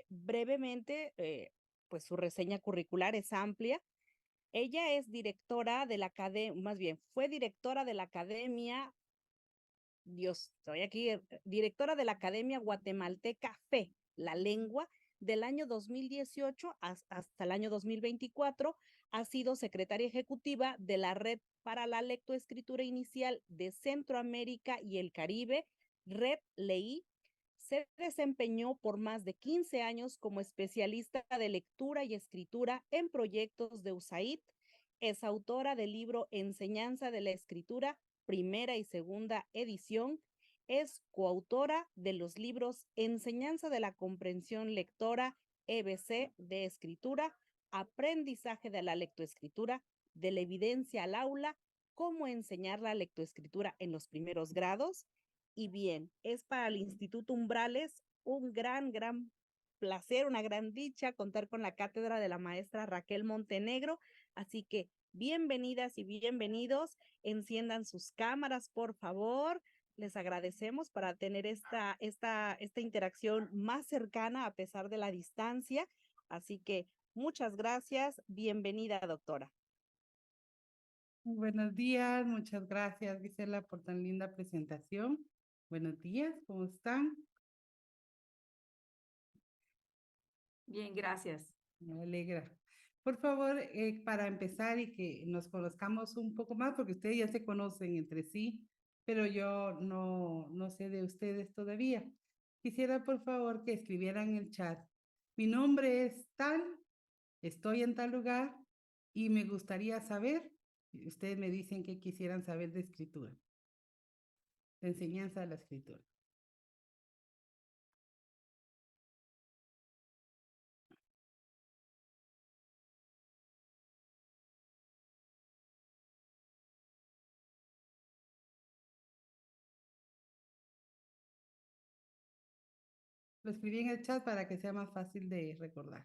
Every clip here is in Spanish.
brevemente, pues su reseña curricular es amplia. Ella es directora de la academia, más bien, fue directora de la Academia, Dios, estoy aquí, directora de la Academia Guatemalteca FE, la lengua, del año 2018 hasta el año 2024. Ha sido secretaria ejecutiva de la Red para la Lectoescritura Inicial de Centroamérica y el Caribe, Red LEI. Se desempeñó por más de 15 años como especialista de lectura y escritura en proyectos de USAID. Es autora del libro Enseñanza de la Escritura, primera y segunda edición. Es coautora de los libros Enseñanza de la Comprensión Lectora, EBC de Escritura, Aprendizaje de la Lectoescritura, de la Evidencia al Aula, Cómo enseñar la lectoescritura en los primeros grados. Y bien, es para el Instituto Umbrales un gran placer, una gran dicha contar con la cátedra de la maestra Raquel Montenegro. Así que bienvenidas y bienvenidos. Enciendan sus cámaras, por favor. Les agradecemos para tener esta interacción más cercana a pesar de la distancia. Así que muchas gracias. Bienvenida, doctora. Buenos días, muchas gracias Gisela por tan linda presentación. Buenos días, ¿cómo están? Bien, gracias. Me alegra. Por favor, para empezar y que nos conozcamos un poco más, porque ustedes ya se conocen entre sí, pero yo no sé de ustedes todavía. Quisiera, por favor, que escribieran en el chat. Mi nombre es tal, estoy en tal lugar y me gustaría saber, ustedes me dicen que quisieran saber de escritura, de enseñanza de la escritura. Lo escribí en el chat para que sea más fácil de recordar.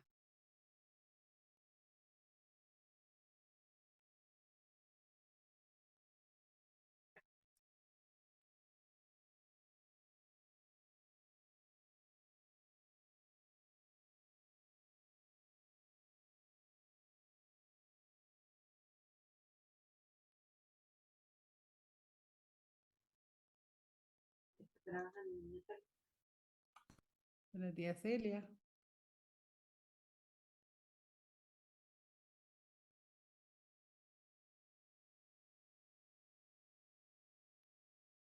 Buenos días, Celia.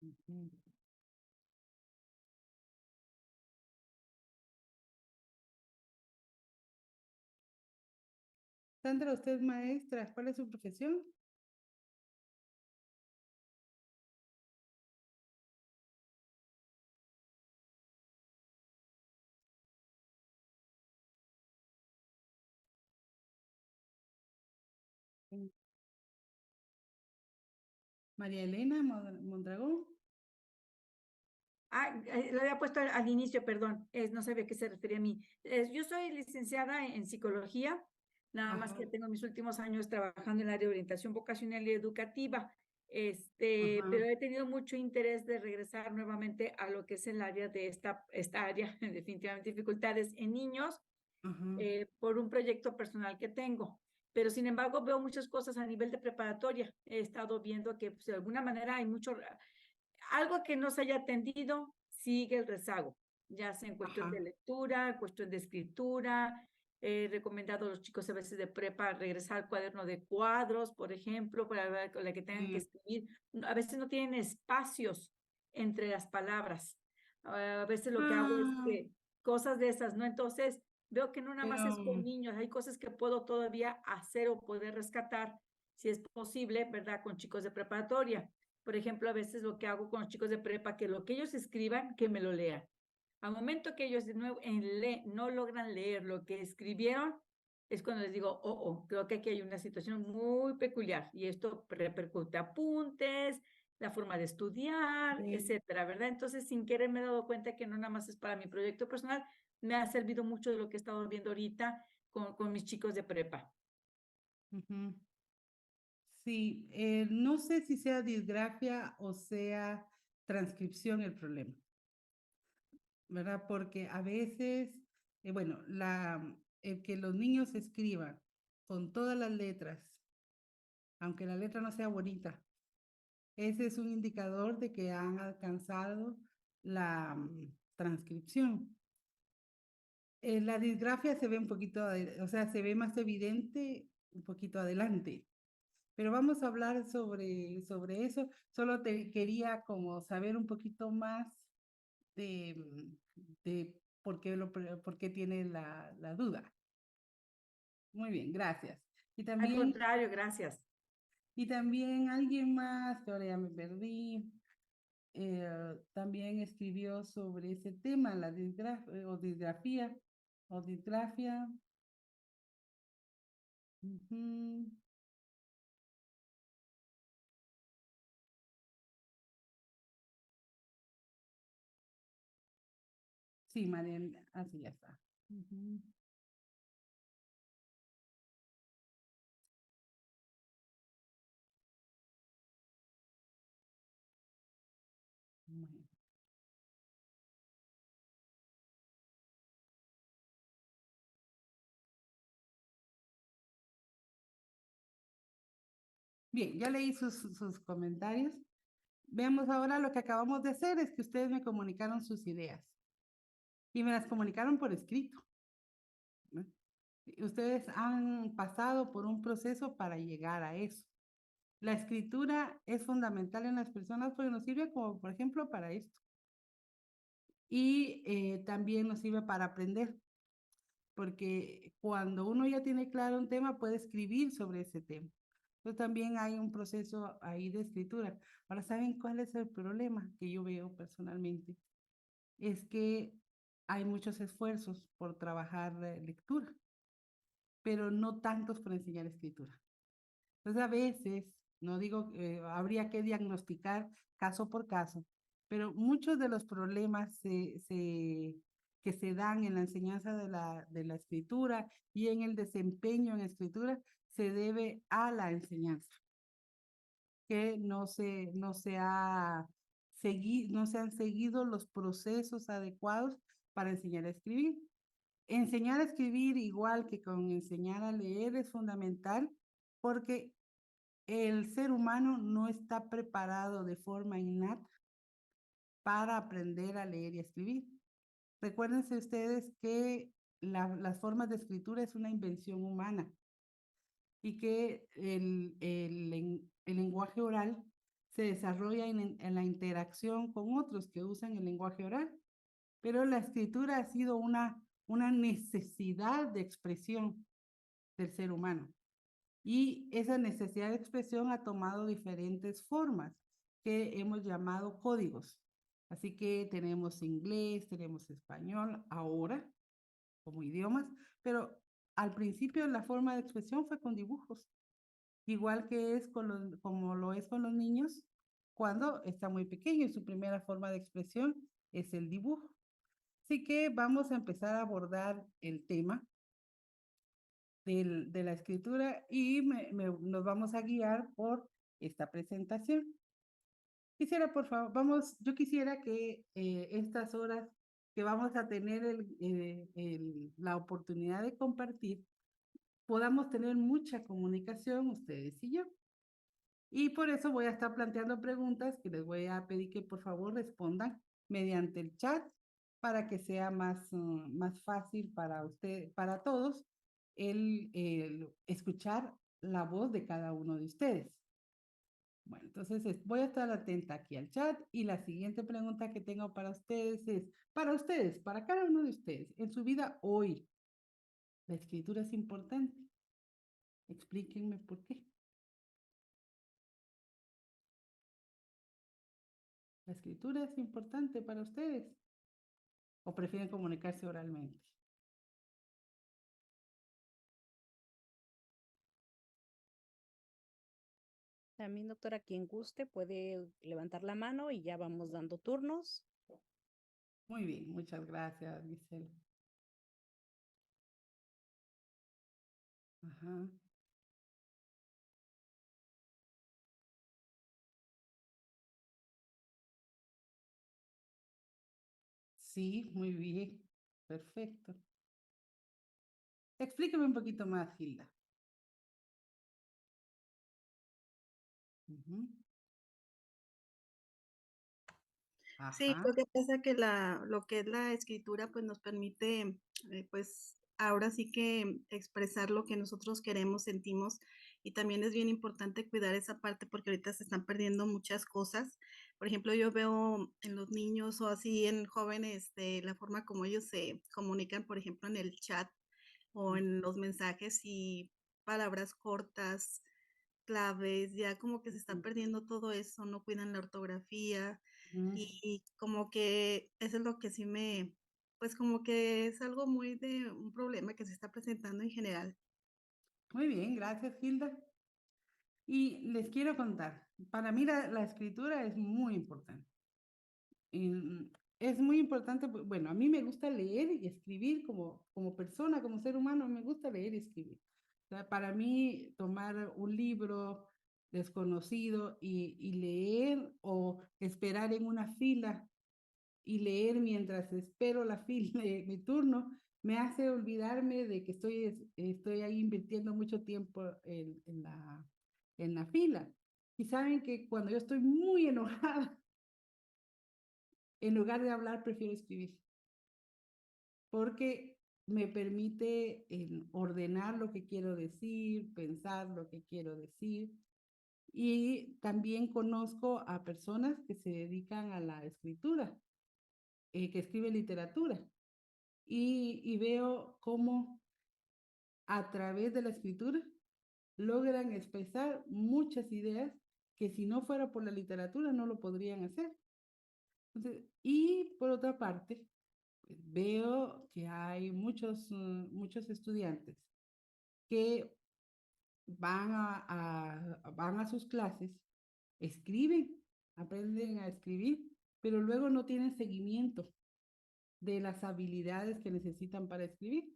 Ujú. Sandra, usted es maestra. ¿Cuál es su profesión? Mm. María Elena Mondragón. Lo había puesto al inicio, perdón, no sabía a qué se refería a mí. Yo soy licenciada en psicología, nada más Ajá, que tengo mis últimos años trabajando en el área de orientación vocacional y educativa, ajá, pero he tenido mucho interés de regresar nuevamente a lo que es el área de esta área, definitivamente dificultades en niños, ajá. por un proyecto personal que tengo. Pero sin embargo veo muchas cosas a nivel de preparatoria. He estado viendo que pues, de alguna manera hay mucho, algo que no se haya atendido, sigue el rezago, ya sea en cuestión Ajá. de lectura, cuestión de escritura. He recomendado a los chicos a veces de prepa regresar al cuaderno de cuadros, por ejemplo, para ver con la que tengan que Mm, escribir. A veces no tienen espacios entre las palabras. A veces lo que hago es ah, que cosas de esas, ¿no? Entonces, veo que no nada más pero es con niños, hay cosas que puedo todavía hacer o poder rescatar, si es posible, ¿verdad? Con chicos de preparatoria. Por ejemplo, a veces lo que hago con los chicos de prepa, que lo que ellos escriban, que me lo lean. Al momento que ellos de nuevo no logran leer lo que escribieron, es cuando les digo, creo que aquí hay una situación muy peculiar y esto repercute apuntes, la forma de estudiar, sí. etcétera, ¿verdad? Entonces, sin querer me he dado cuenta que no nada más es para mi proyecto personal, me ha servido mucho de lo que he estado viendo ahorita con mis chicos de prepa. Ujú. Sí, no sé si sea disgrafia o sea transcripción el problema, ¿verdad? Porque a veces bueno, el que los niños escriban con todas las letras, aunque la letra no sea bonita, ese es un indicador de que han alcanzado la transcripción. La disgrafia se ve un poquito, o sea, se ve más evidente un poquito adelante. Pero vamos a hablar sobre eso. Solo te quería como saber un poquito más de por qué tiene la duda. Muy bien, gracias. Y Al también, contrario, gracias. alguien más, que ahora ya me perdí, también escribió sobre ese tema, la disgrafía o disgrafia. Ujú. Sí, Mariel, así ya está. Ujú. Bueno. Bien, ya leí sus comentarios. Veamos ahora lo que acabamos de hacer, es que ustedes me comunicaron sus ideas y me las comunicaron por escrito, ¿no? Ustedes han pasado por un proceso para llegar a eso. La escritura es fundamental en las personas porque nos sirve como, por ejemplo, para esto. Y también nos sirve para aprender, porque cuando uno ya tiene claro un tema, puede escribir sobre ese tema. Entonces también hay un proceso ahí de escritura. Ahora, ¿saben cuál es el problema que yo veo personalmente? Es que hay muchos esfuerzos por trabajar lectura, pero no tantos por enseñar escritura. Entonces a veces, no digo, habría que diagnosticar caso por caso, pero muchos de los problemas que se dan en la enseñanza de la escritura y en el desempeño en escritura se debe a la enseñanza, que no se han seguido los procesos adecuados para enseñar a escribir. Enseñar a escribir igual que con enseñar a leer es fundamental porque el ser humano no está preparado de forma innata para aprender a leer y escribir. Recuérdense ustedes que las formas de escritura es una invención humana y que el lenguaje oral se desarrolla en la interacción con otros que usan el lenguaje oral, pero la escritura ha sido una necesidad de expresión del ser humano. Y esa necesidad de expresión ha tomado diferentes formas que hemos llamado códigos. Así que tenemos inglés, tenemos español ahora como idiomas, pero al principio la forma de expresión fue con dibujos, igual que es como lo es con los niños cuando está muy pequeño y su primera forma de expresión es el dibujo. Así que vamos a empezar a abordar el tema de la escritura y nos vamos a guiar por esta presentación. Quisiera, por favor, yo quisiera que estas horas que vamos a tener la oportunidad de compartir, podamos tener mucha comunicación ustedes y yo. Y por eso voy a estar planteando preguntas que les voy a pedir que por favor respondan mediante el chat para que sea más fácil para usted, para todos, el escuchar la voz de cada uno de ustedes. Bueno, entonces voy a estar atenta aquí al chat y la siguiente pregunta que tengo para ustedes es, para cada uno de ustedes, en su vida hoy, ¿la escritura es importante? Explíquenme por qué. ¿La escritura es importante para ustedes? ¿O prefieren comunicarse oralmente? También, doctora, quien guste puede levantar la mano y ya vamos dando turnos. Muy bien, muchas gracias, Giselle. Ajá. Sí, muy bien. Perfecto. Explíqueme un poquito más, Hilda. Ujú. Sí, Ajá. lo que pasa que lo que es la escritura, pues nos permite, pues ahora sí que expresar lo que nosotros queremos, sentimos, y también es bien importante cuidar esa parte porque ahorita se están perdiendo muchas cosas. Por ejemplo, yo veo en los niños o así en jóvenes, la forma como ellos se comunican, por ejemplo, en el chat o en los mensajes y palabras cortas, claves, ya como que se está perdiendo todo eso, no cuidan la ortografía Ujú. y como que eso es lo que sí pues como que es algo muy de un problema que se está presentando en general. Muy bien, gracias, Hilda. Y les quiero contar, para mí la escritura es muy importante. Es muy importante, bueno, a mí me gusta leer y escribir como persona, como ser humano, me gusta leer y escribir. O sea, para mí tomar un libro desconocido y leer o esperar en una fila y leer mientras espero la fila, mi turno, me hace olvidarme de que estoy ahí invirtiendo mucho tiempo en la fila. Y saben que cuando yo estoy muy enojada, en lugar de hablar, prefiero escribir, porque me permite ordenar lo que quiero decir, pensar lo que quiero decir. Y también conozco a personas que se dedican a la escritura, que escriben literatura. Y veo cómo a través de la escritura logran expresar muchas ideas que si no fuera por la literatura no lo podrían hacer. Entonces, y por otra parte, veo que hay muchos estudiantes que van a sus clases, escriben, aprenden a escribir, pero luego no tienen seguimiento de las habilidades que necesitan para escribir.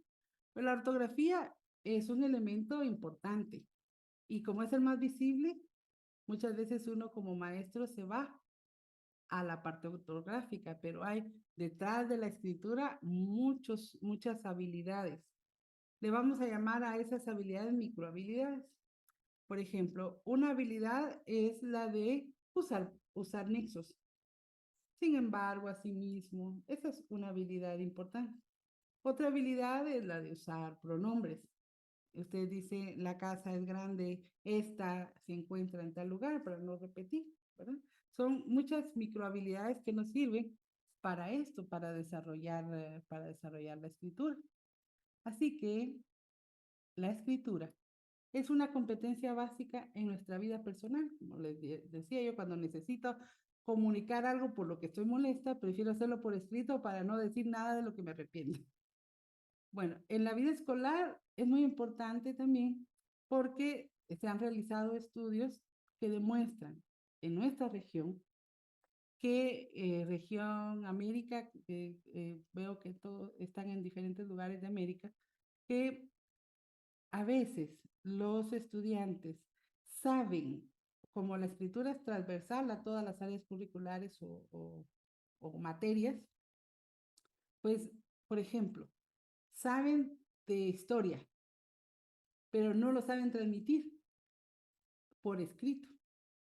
Pero la ortografía es un elemento importante y como es el más visible, muchas veces uno como maestro se va a la parte ortográfica, pero hay detrás de la escritura muchas habilidades. Le vamos a llamar a esas habilidades microhabilidades. Por ejemplo, una habilidad es la de usar nexos. Sin embargo, asimismo, esa es una habilidad importante. Otra habilidad es la de usar pronombres. Usted dice, la casa es grande, esta se encuentra en tal lugar, para no repetir, ¿verdad? Son muchas microhabilidades que nos sirven para esto, para desarrollar la escritura. Así que la escritura es una competencia básica en nuestra vida personal. Como les decía yo, cuando necesito comunicar algo por lo que estoy molesta, prefiero hacerlo por escrito para no decir nada de lo que me arrepiento. Bueno, en la vida escolar es muy importante también porque se han realizado estudios que demuestran en nuestra región que región América, veo que todos están en diferentes lugares de América, que a veces los estudiantes saben, como la escritura es transversal a todas las áreas curriculares o materias, pues, por ejemplo, saben de historia, pero no lo saben transmitir por escrito.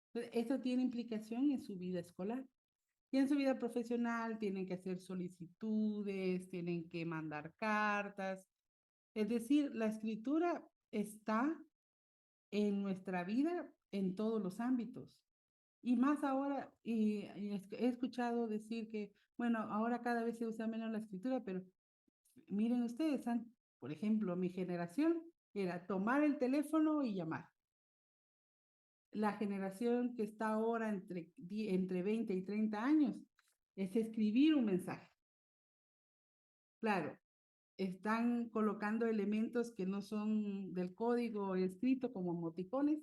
Entonces, eso tiene implicación en su vida escolar. Y en su vida profesional tienen que hacer solicitudes, tienen que mandar cartas. Es decir, la escritura está en nuestra vida en todos los ámbitos. Y más ahora, he escuchado decir que, bueno, ahora cada vez se usa menos la escritura, pero miren ustedes, por ejemplo, mi generación era tomar el teléfono y llamar. La generación que está ahora entre 20 y 30 años es escribir un mensaje. Claro, están colocando elementos que no son del código escrito como emoticones,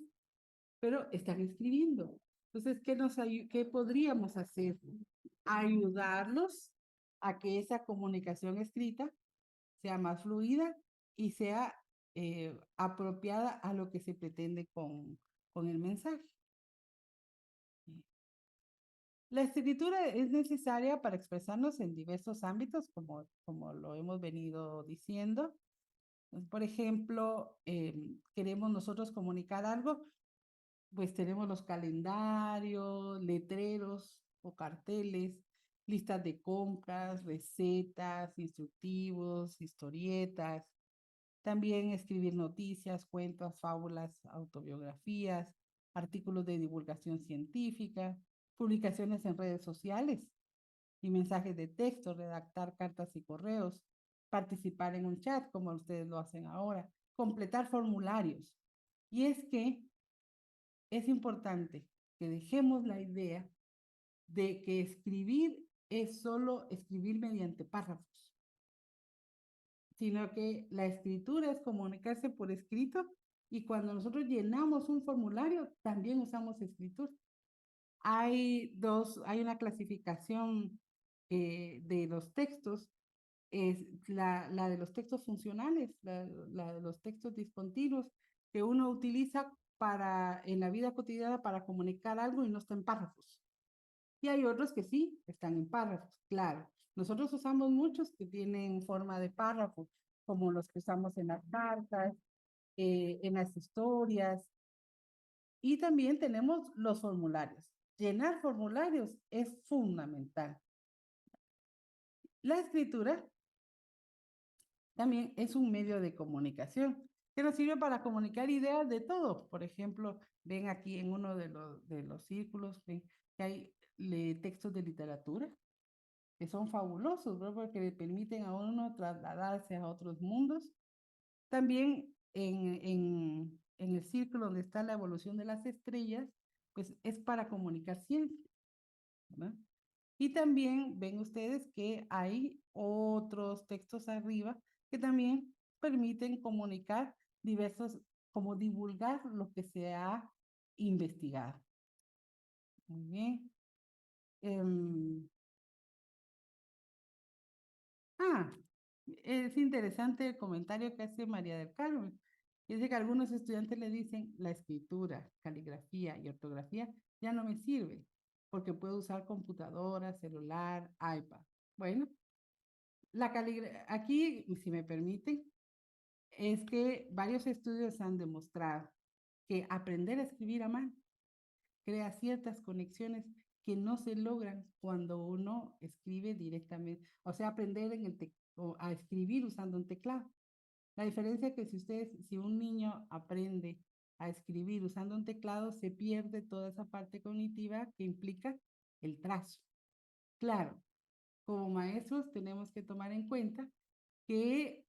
pero están escribiendo. Entonces, ¿qué podríamos hacer? Ayudarlos a que esa comunicación escrita sea más fluida y sea apropiada a lo que se pretende con el mensaje. La escritura es necesaria para expresarnos en diversos ámbitos, como lo hemos venido diciendo. Por ejemplo, queremos nosotros comunicar algo, pues tenemos los calendarios, letreros o carteles, listas de compras, recetas, instructivos, historietas. También escribir noticias, cuentos, fábulas, autobiografías, artículos de divulgación científica, publicaciones en redes sociales y mensajes de texto, redactar cartas y correos, participar en un chat como ustedes lo hacen ahora, completar formularios. Y es que es importante que dejemos la idea de que escribir es solo escribir mediante párrafos, sino que la escritura es comunicarse por escrito y cuando nosotros llenamos un formulario también usamos escritura. Hay una clasificación de los textos, es la de los textos funcionales, la de los textos discontinuos que uno utiliza en la vida cotidiana para comunicar algo y no está en párrafos. Y hay otros que sí están en párrafos, claro. Nosotros usamos muchos que tienen forma de párrafo, como los que usamos en las cartas, en las historias. Y también tenemos los formularios. Llenar formularios es fundamental. La escritura también es un medio de comunicación que nos sirve para comunicar ideas de todo. Por ejemplo, ven aquí en uno de los círculos, ven que hay textos de literatura que son fabulosos, ¿no? Porque le permiten a uno trasladarse a otros mundos. También en el círculo donde está la evolución de las estrellas, pues es para comunicar ciencia, ¿verdad? Y también ven ustedes que hay otros textos arriba que también permiten comunicar diversos, como divulgar lo que se ha investigado. Muy bien. Es interesante el comentario que hace María del Carmen. Dice que algunos estudiantes le dicen la escritura, caligrafía y ortografía ya no me sirve porque puedo usar computadora, celular, iPad. Bueno, aquí, si me permiten, es que varios estudios han demostrado que aprender a escribir a mano crea ciertas conexiones que no se logran cuando uno escribe directamente, o sea, aprender a escribir usando un teclado. La diferencia es que si un niño aprende a escribir usando un teclado, se pierde toda esa parte cognitiva que implica el trazo. Claro, como maestros tenemos que tomar en cuenta que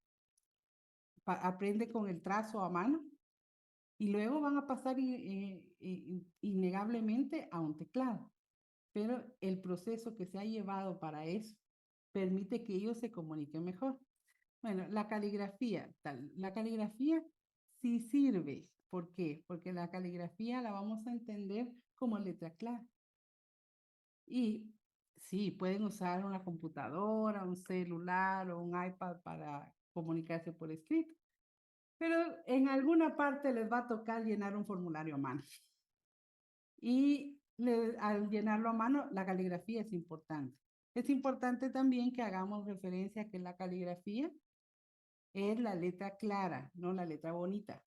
aprende con el trazo a mano y luego van a pasar innegablemente a un teclado. Pero el proceso que se ha llevado para eso permite que ellos se comuniquen mejor. Bueno, la caligrafía sí sirve. ¿Por qué? Porque la caligrafía la vamos a entender como letra clara. Y sí, pueden usar una computadora, un celular o un iPad para comunicarse por escrito. Pero en alguna parte les va a tocar llenar un formulario a mano. Y al llenarlo a mano, la caligrafía es importante. Es importante también que hagamos referencia a que la caligrafía es la letra clara, no la letra bonita.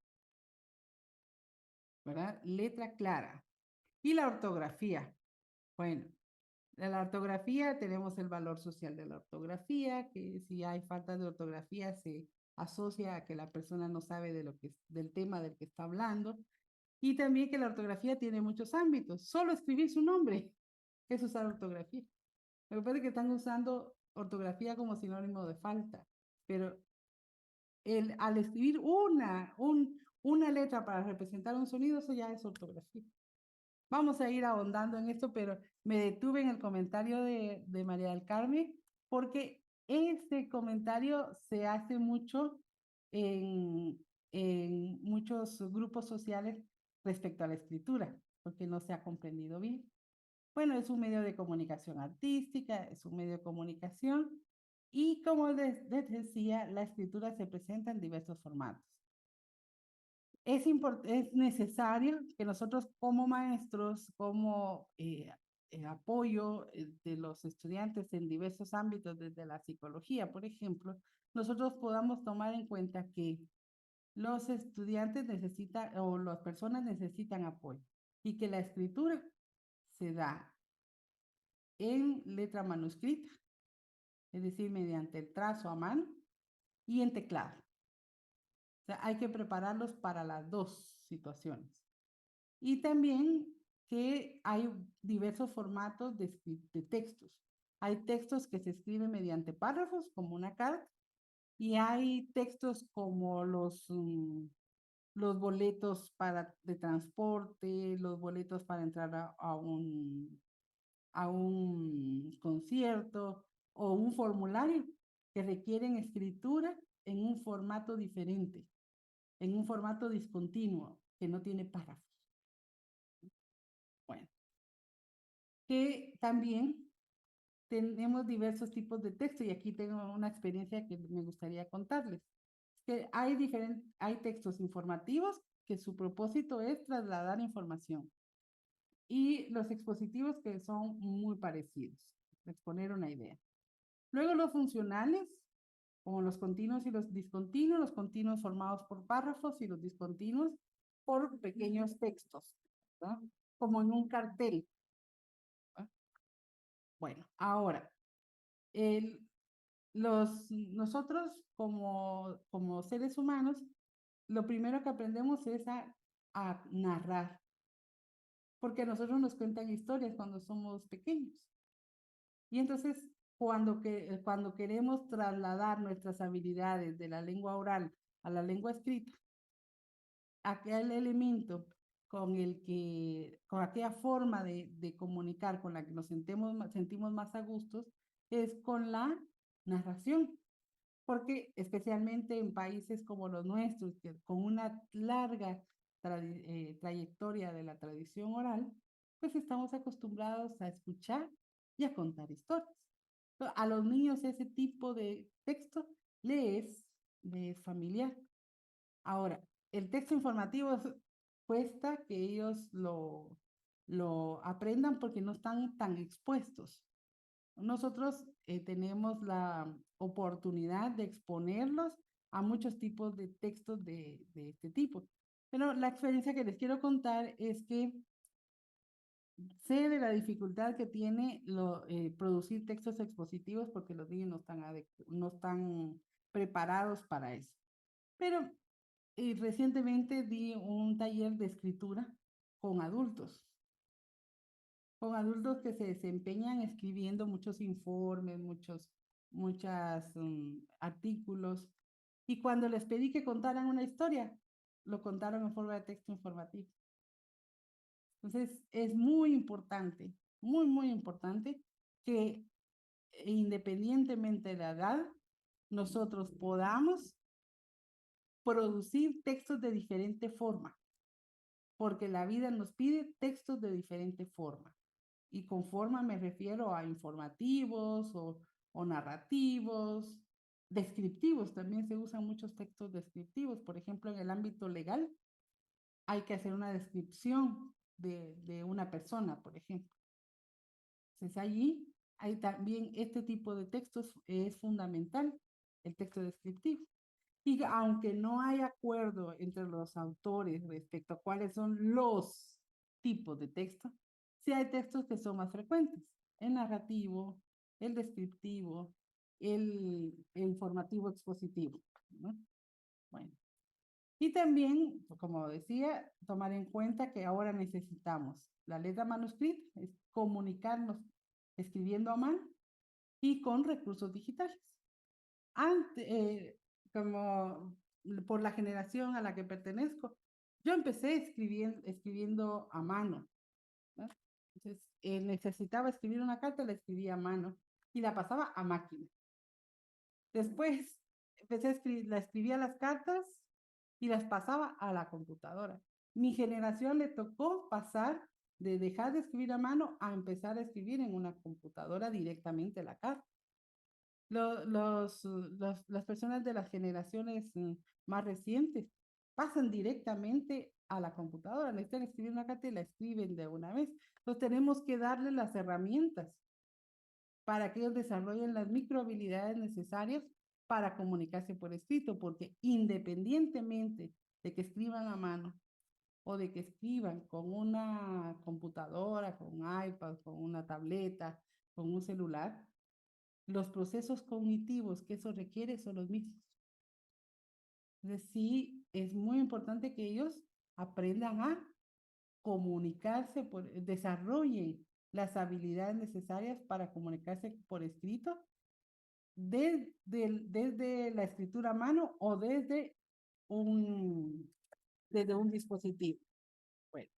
¿Verdad? Letra clara. Y la ortografía. Bueno, de la ortografía tenemos el valor social de la ortografía, que si hay falta de ortografía se asocia a que la persona no sabe del tema del que está hablando. Y también que la ortografía tiene muchos ámbitos. Solo escribir su nombre es usar ortografía. Me parece que están usando ortografía como sinónimo de falta, pero al escribir una letra para representar un sonido, eso ya es ortografía. Vamos a ir ahondando en esto, pero me detuve en el comentario de María del Carmen, porque este comentario se hace mucho en muchos grupos sociales respecto a la escritura, porque no se ha comprendido bien. Bueno, es un medio de comunicación artística, es un medio de comunicación y como les decía, la escritura se presenta en diversos formatos. Es necesario que nosotros como maestros, como apoyo de los estudiantes en diversos ámbitos, desde la psicología, por ejemplo, nosotros podamos tomar en cuenta que los estudiantes necesitan o las personas necesitan apoyo y que la escritura se da en letra manuscrita, es decir, mediante el trazo a mano y en teclado. O sea, hay que prepararlos para las dos situaciones. Y también que hay diversos formatos de textos. Hay textos que se escriben mediante párrafos, como una carta, y hay textos como los boletos de transporte, los boletos para entrar a un concierto o un formulario que requieren escritura en un formato diferente, en un formato discontinuo, que no tiene párrafos. Bueno, que también tenemos diversos tipos de texto y aquí tengo una experiencia que me gustaría contarles. Que hay textos informativos que su propósito es trasladar información y los expositivos que son muy parecidos, exponer una idea. Luego los funcionales, como los continuos y los discontinuos, los continuos formados por párrafos y los discontinuos por pequeños textos, ¿no? Como en un cartel. ¿No? Bueno, ahora, nosotros como seres humanos, lo primero que aprendemos es a narrar, porque a nosotros nos cuentan historias cuando somos pequeños. Y entonces, cuando queremos trasladar nuestras habilidades de la lengua oral a la lengua escrita, aquel elemento con aquella forma de comunicar con la que nos sentimos más a gustos, es con la narración. Porque especialmente en países como los nuestros, que con una larga trayectoria de la tradición oral, pues estamos acostumbrados a escuchar y a contar historias. A los niños ese tipo de texto les es familiar. Ahora, el texto informativo cuesta que ellos lo aprendan porque no están tan expuestos. Nosotros tenemos la oportunidad de exponerlos a muchos tipos de textos de este tipo. Pero la experiencia que les quiero contar es que sé de la dificultad que tiene producir textos expositivos porque los niños no están preparados para eso. Pero recientemente di un taller de escritura con adultos que se desempeñan escribiendo muchos informes, muchos artículos. Y cuando les pedí que contaran una historia, lo contaron en forma de texto informativo. Entonces, es muy importante, muy, muy importante que independientemente de la edad, nosotros podamos producir textos de diferente forma, porque la vida nos pide textos de diferente forma. Y con forma me refiero a informativos o narrativos, descriptivos. También se usan muchos textos descriptivos. Por ejemplo, en el ámbito legal hay que hacer una descripción de una persona, por ejemplo. Entonces allí hay también este tipo de textos es fundamental, el texto descriptivo. Y aunque no hay acuerdo entre los autores respecto a cuáles son los tipos de texto, sí hay textos que son más frecuentes: el narrativo, el descriptivo, el informativo expositivo, ¿no? Bueno, y también, como decía, tomar en cuenta que ahora necesitamos la letra manuscrita, es comunicarnos escribiendo a mano y con recursos digitales. Como por la generación a la que pertenezco, yo empecé escribiendo a mano, ¿no? Entonces, necesitaba escribir una carta, la escribía a mano y la pasaba a máquina. Después la escribía las cartas y las pasaba a la computadora. Mi generación le tocó pasar de dejar de escribir a mano a empezar a escribir en una computadora directamente la carta. Las personas de las generaciones más recientes pasan directamente a la computadora, necesitan escribir una carta y la escriben de una vez. Entonces tenemos que darle las herramientas para que ellos desarrollen las microhabilidades necesarias para comunicarse por escrito, porque independientemente de que escriban a mano o de que escriban con una computadora, con un iPad, con una tableta, con un celular, los procesos cognitivos que eso requiere son los mismos. Entonces, sí, es muy importante que ellos aprendan a comunicarse, desarrollen las habilidades necesarias para comunicarse por escrito desde la escritura a mano o desde un dispositivo. Bueno,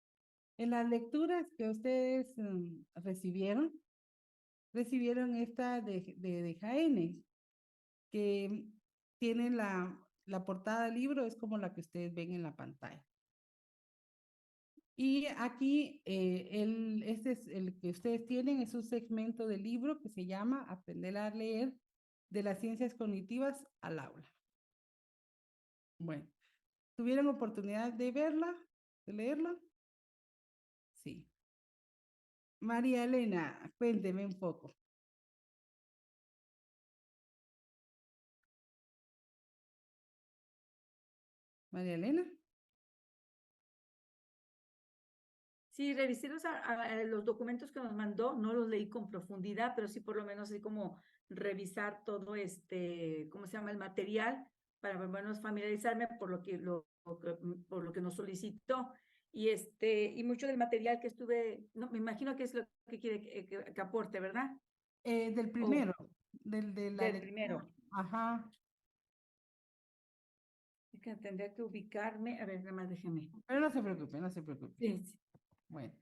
en las lecturas que ustedes recibieron esta de Jaén, que tiene la portada del libro, es como la que ustedes ven en la pantalla. Y aquí, este es el que ustedes tienen, es un segmento del libro que se llama Aprender a leer de las ciencias cognitivas al aula. Bueno, ¿tuvieron oportunidad de verla, de leerla? Sí. María Elena, cuénteme un poco. María Elena. Sí, revisé los documentos que nos mandó, no los leí con profundidad, pero sí por lo menos así como revisar todo ¿cómo se llama? El material para por lo menos familiarizarme por lo que nos solicitó. Y mucho del material que no, me imagino que es lo que quiere que aporte, ¿verdad? Del O primero, de la del lectura. primero. Ajá. Es que tendría que ubicarme, a ver, nada más déjeme. Pero no se preocupe, no se preocupe. Sí, Bueno,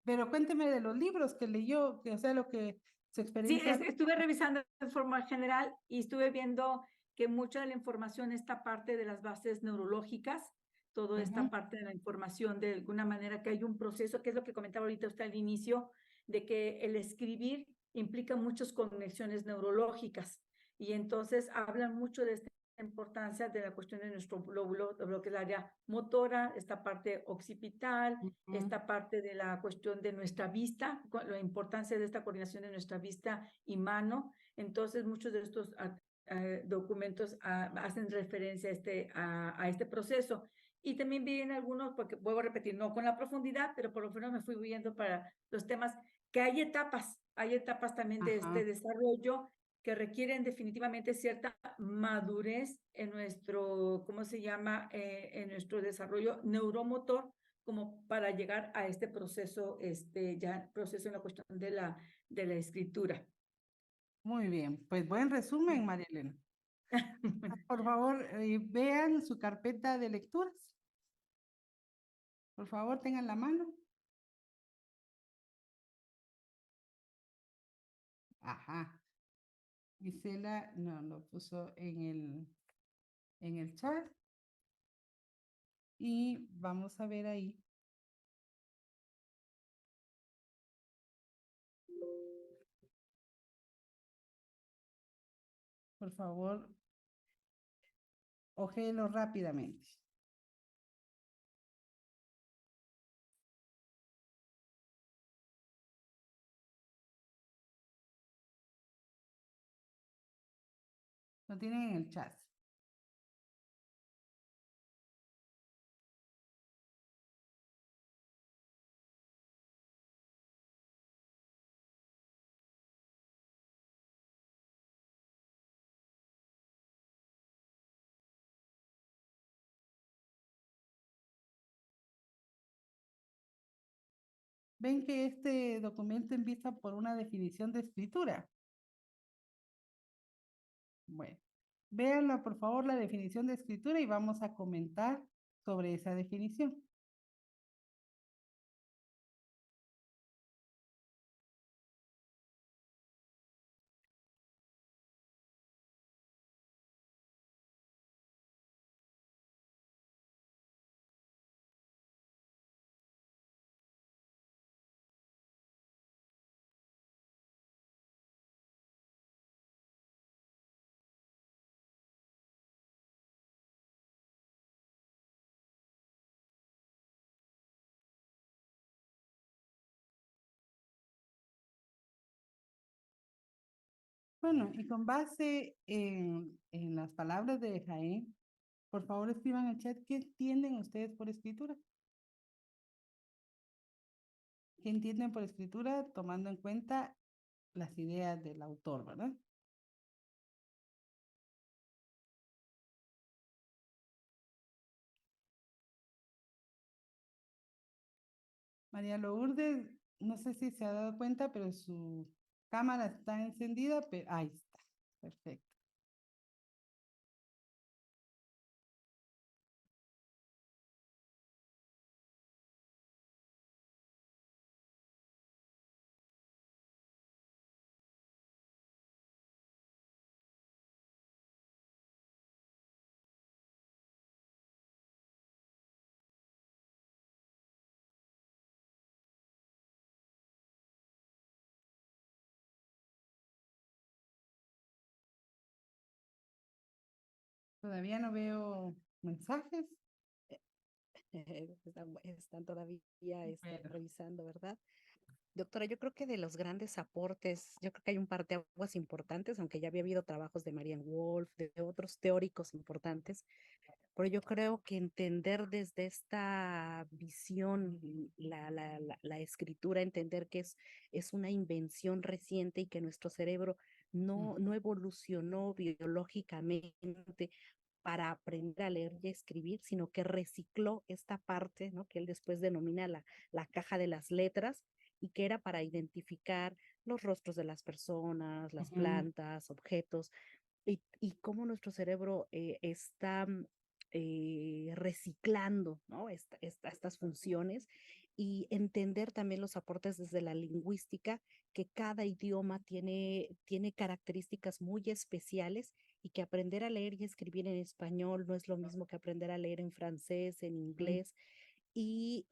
pero cuénteme de los libros que leyó, o sea, lo que su sí, experiencia. estuve revisando de forma general y estuve viendo que mucha de la información, esta parte de las bases neurológicas, toda esta parte de la información, de alguna manera que hay un proceso, que es lo que comentaba ahorita usted al inicio, de que el escribir implica muchas conexiones neurológicas y entonces hablan mucho de esta importancia de la cuestión de nuestro lóbulo, de lo que es el área motora, esta parte occipital, esta parte de la cuestión de nuestra vista, la importancia de esta coordinación de nuestra vista y mano. Entonces, muchos de estos documentos hacen referencia a este proceso. Y también vi en algunos, porque vuelvo a repetir, no con la profundidad, pero por lo menos me fui viendo para los temas que hay etapas también de este desarrollo que requieren definitivamente cierta madurez en nuestro, ¿cómo se llama? En nuestro desarrollo neuromotor, como para llegar a este proceso, proceso en la cuestión de la escritura. Muy bien, pues buen resumen, María Elena. Por favor, vean su carpeta de lecturas. Por favor, tengan la mano. Ajá. Gisela no lo puso en el chat. Y vamos a ver ahí. Por favor, ojéelo rápidamente. Lo tienen en el chat. Ven que este documento empieza por una definición de escritura. Bueno, véanla por favor la definición de escritura y vamos a comentar sobre esa definición. Bueno, y con base en las palabras de Jaén, por favor escriban en el chat qué entienden ustedes por escritura. ¿Qué entienden por escritura tomando en cuenta las ideas del autor, verdad? María Lourdes, no sé si se ha dado cuenta, pero su cámara está encendida, pero ahí está, perfecto. Todavía no veo mensajes. Están todavía Bueno, revisando, ¿verdad? Doctora, yo creo que de los grandes aportes, yo creo que hay un par de aguas importantes, aunque ya había habido trabajos de Marianne Wolf, de otros teóricos importantes, pero yo creo que entender desde esta visión la escritura, entender que es una invención reciente y que nuestro cerebro no evolucionó biológicamente para aprender a leer y escribir, sino que recicló esta parte, ¿no? Que él después denomina la caja de las letras y que era para identificar los rostros de las personas, las ujú, plantas, objetos, y cómo nuestro cerebro está reciclando, ¿no? Estas funciones y entender también los aportes desde la lingüística, que cada idioma tiene características muy especiales y que aprender a leer y escribir en español no es lo mismo que aprender a leer en francés, en ujú. inglés, y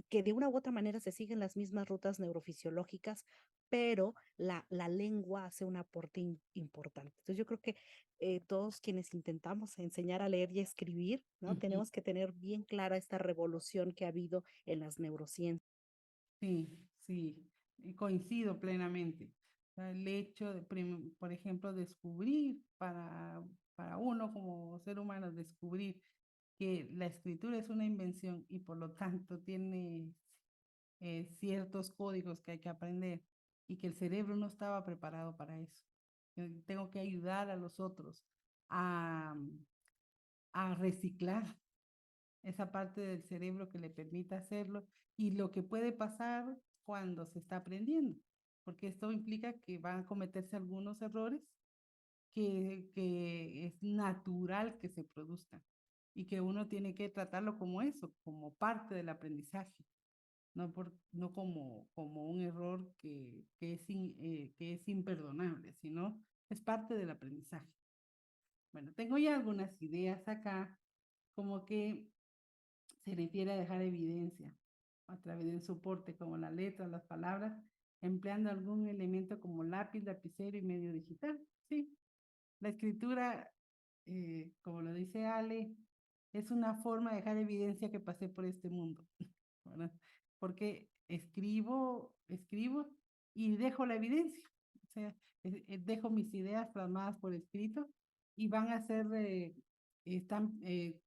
que de una u otra manera se siguen las mismas rutas neurofisiológicas, pero la lengua hace un aporte importante. Entonces yo creo que todos quienes intentamos enseñar a leer y escribir, ¿no? Ujú. Tenemos que tener bien clara esta revolución que ha habido en las neurociencias. Sí, sí, y coincido plenamente. O sea, el hecho de, por ejemplo, descubrir para uno como ser humano, descubrir que la escritura es una invención y por lo tanto tiene ciertos códigos que hay que aprender y que el cerebro no estaba preparado para eso. Tengo que ayudar a los otros a, a reciclar esa parte del cerebro que le permita hacerlo y lo que puede pasar cuando se está aprendiendo, porque esto implica que van a cometerse algunos errores que es natural que se produzcan y que uno tiene que tratarlo como eso, como parte del aprendizaje, no como un error que es imperdonable, sino es parte del aprendizaje. Bueno, tengo ya algunas ideas acá, como que se refiere a dejar evidencia a través de un soporte como la letra, las palabras, empleando algún elemento como lápiz, lapicero y medio digital. Sí, la escritura, como lo dice Ale, es una forma de dejar evidencia que pasé por este mundo, ¿verdad? Porque escribo y dejo la evidencia. O sea, dejo mis ideas plasmadas por escrito y van a ser,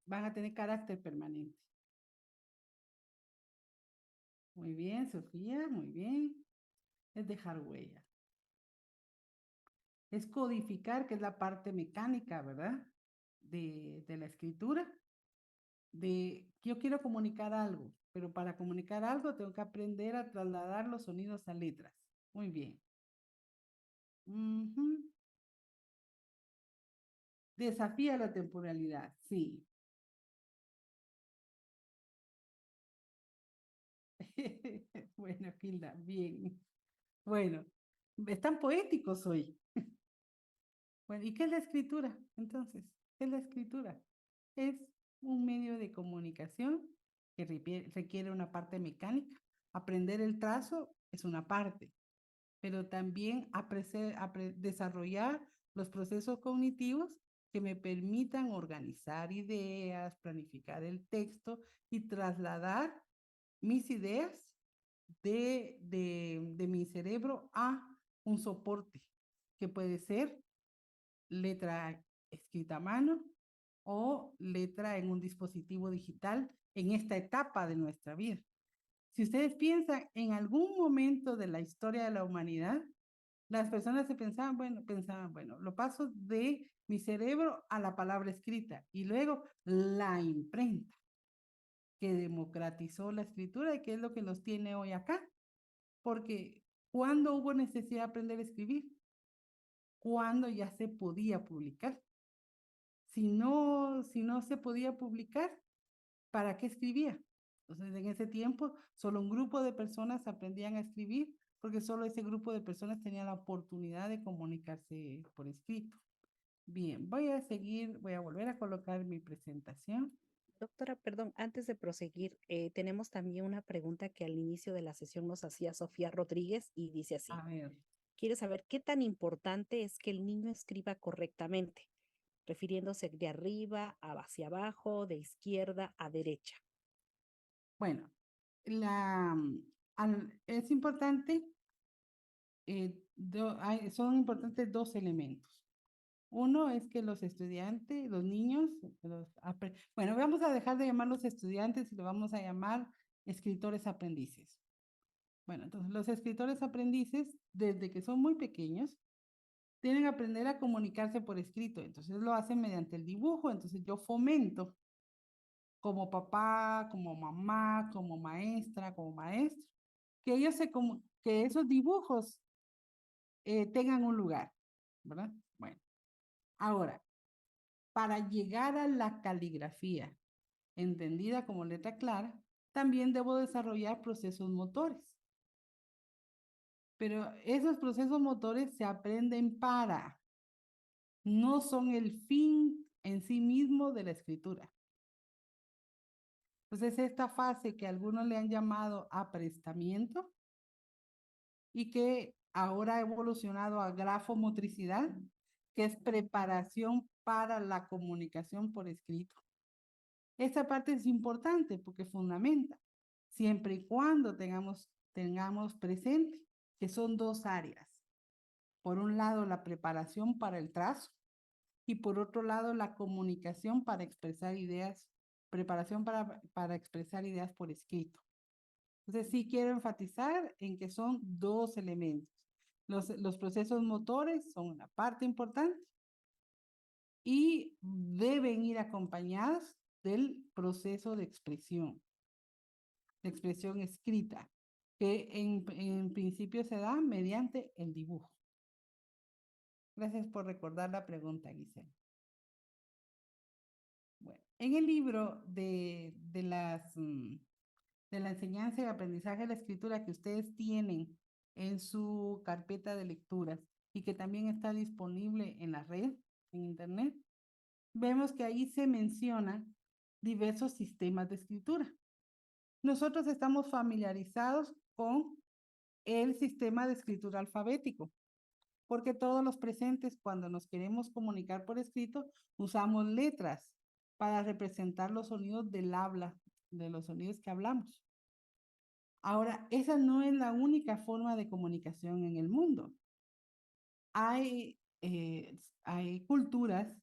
van a tener carácter permanente. Muy bien, Sofía, muy bien. Es dejar huella. Es codificar, que es la parte mecánica, ¿verdad? De la escritura. De yo quiero comunicar algo, pero para comunicar algo tengo que aprender a trasladar los sonidos a letras. Muy bien. Ujú. Desafía la temporalidad, sí. Bueno, Hilda, bien. Bueno, están poéticos hoy. Bueno, ¿y qué es la escritura? Entonces, ¿qué es la escritura? Es un medio de comunicación que requiere una parte mecánica. Aprender el trazo es una parte, pero también desarrollar los procesos cognitivos que me permitan organizar ideas, planificar el texto y trasladar mis ideas de mi cerebro a un soporte, que puede ser letra escrita a mano o letra en un dispositivo digital en esta etapa de nuestra vida. Si ustedes piensan en algún momento de la historia de la humanidad, las personas se pensaban, bueno, lo paso de mi cerebro a la palabra escrita y luego la imprenta, que democratizó la escritura y que es lo que nos tiene hoy acá. Porque ¿cuándo hubo necesidad de aprender a escribir? Cuando ya se podía publicar. Si no se podía publicar, ¿para qué escribía? Entonces, en ese tiempo, solo un grupo de personas aprendían a escribir, porque solo ese grupo de personas tenía la oportunidad de comunicarse por escrito. Bien, voy a volver a colocar mi presentación. Doctora, perdón, antes de proseguir, tenemos también una pregunta que al inicio de la sesión nos hacía Sofía Rodríguez y dice así. A ver, Quiere saber qué tan importante es que el niño escriba correctamente, refiriéndose de arriba hacia abajo, de izquierda a derecha. bueno, es importante, son importantes dos elementos. Uno es que los estudiantes, los niños, bueno, vamos a dejar de llamarlos estudiantes y lo vamos a llamar escritores aprendices. Bueno, entonces los escritores aprendices, desde que son muy pequeños, tienen que aprender a comunicarse por escrito. Entonces lo hacen mediante el dibujo. Entonces yo fomento como papá, como mamá, como maestra, como maestro, que que esos dibujos tengan un lugar, ¿verdad? Bueno, ahora, para llegar a la caligrafía, entendida como letra clara, también debo desarrollar procesos motores. Pero esos procesos motores se aprenden no son el fin en sí mismo de la escritura. Entonces, esta fase que algunos le han llamado aprestamiento y que ahora ha evolucionado a grafomotricidad, que es preparación para la comunicación por escrito. Esta parte es importante porque fundamenta, siempre y cuando tengamos presente que son dos áreas. Por un lado, la preparación para el trazo y por otro lado, la comunicación para expresar ideas, preparación para expresar ideas por escrito. Entonces, sí quiero enfatizar en que son dos elementos. Los procesos motores son una parte importante y deben ir acompañados del proceso de expresión escrita, que en principio se da mediante el dibujo. Gracias por recordar la pregunta, Gisela. Bueno, en el libro de la enseñanza y aprendizaje de la escritura que ustedes tienen en su carpeta de lecturas y que también está disponible en la red, en internet, vemos que ahí se menciona diversos sistemas de escritura. Nosotros estamos familiarizados con el sistema de escritura alfabético, porque todos los presentes, cuando nos queremos comunicar por escrito, usamos letras para representar los sonidos del habla, de los sonidos que hablamos. Ahora, esa no es la única forma de comunicación en el mundo. Hay culturas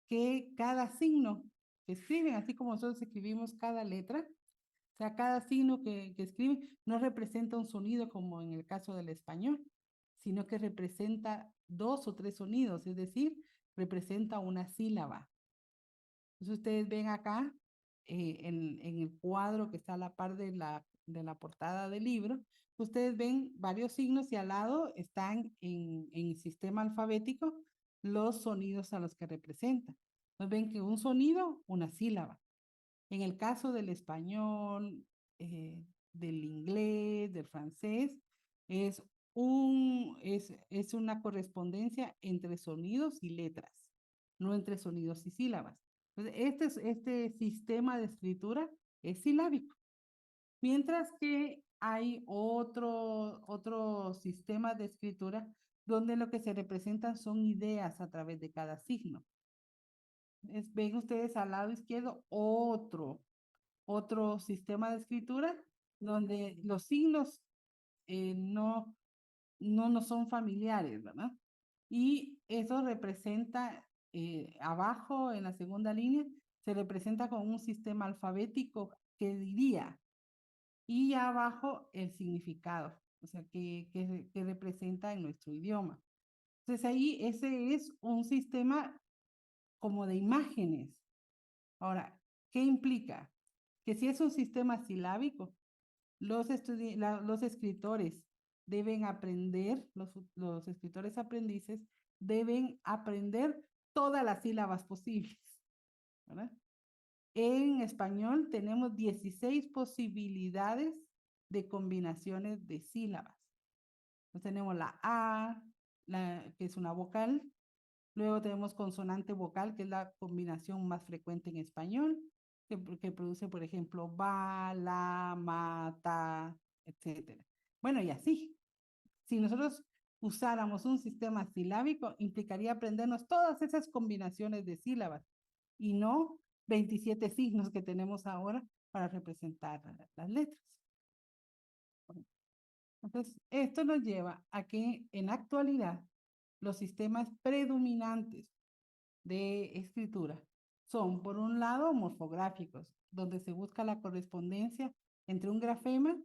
que cada signo que escriben, así como nosotros escribimos cada letra, o sea, cada signo que escriben no representa un sonido como en el caso del español, sino que representa 2 o 3 sonidos, es decir, representa una sílaba. Entonces ustedes ven acá en el cuadro que está a la par de la portada del libro, ustedes ven varios signos y al lado están en el sistema alfabético los sonidos a los que representan. Entonces ven que un sonido, una sílaba. En el caso del español, del inglés, del francés, es una correspondencia entre sonidos y letras, no entre sonidos y sílabas. Entonces, este sistema de escritura es silábico. Mientras que hay otro sistema de escritura donde lo que se representan son ideas a través de cada signo. Ven ustedes al lado izquierdo otro sistema de escritura donde los signos no nos son familiares, ¿verdad? Y eso representa, abajo en la segunda línea, se representa con un sistema alfabético que diría, y abajo el significado, o sea, que representa en nuestro idioma. Entonces ahí ese es un sistema como de imágenes. Ahora, ¿qué implica? Que si es un sistema silábico, los escritores deben aprender, los escritores aprendices deben aprender todas las sílabas posibles, ¿verdad? En español tenemos 16 posibilidades de combinaciones de sílabas. Entonces tenemos la A, que es una vocal. Luego tenemos consonante vocal, que es la combinación más frecuente en español, que produce, por ejemplo, ba, la, ma, ta, etc. Bueno, y así. Si nosotros usáramos un sistema silábico, implicaría aprendernos todas esas combinaciones de sílabas y no 27 signos que tenemos ahora para representar las letras. Entonces, esto nos lleva a que en la actualidad los sistemas predominantes de escritura son, por un lado, morfográficos, donde se busca la correspondencia entre un grafema.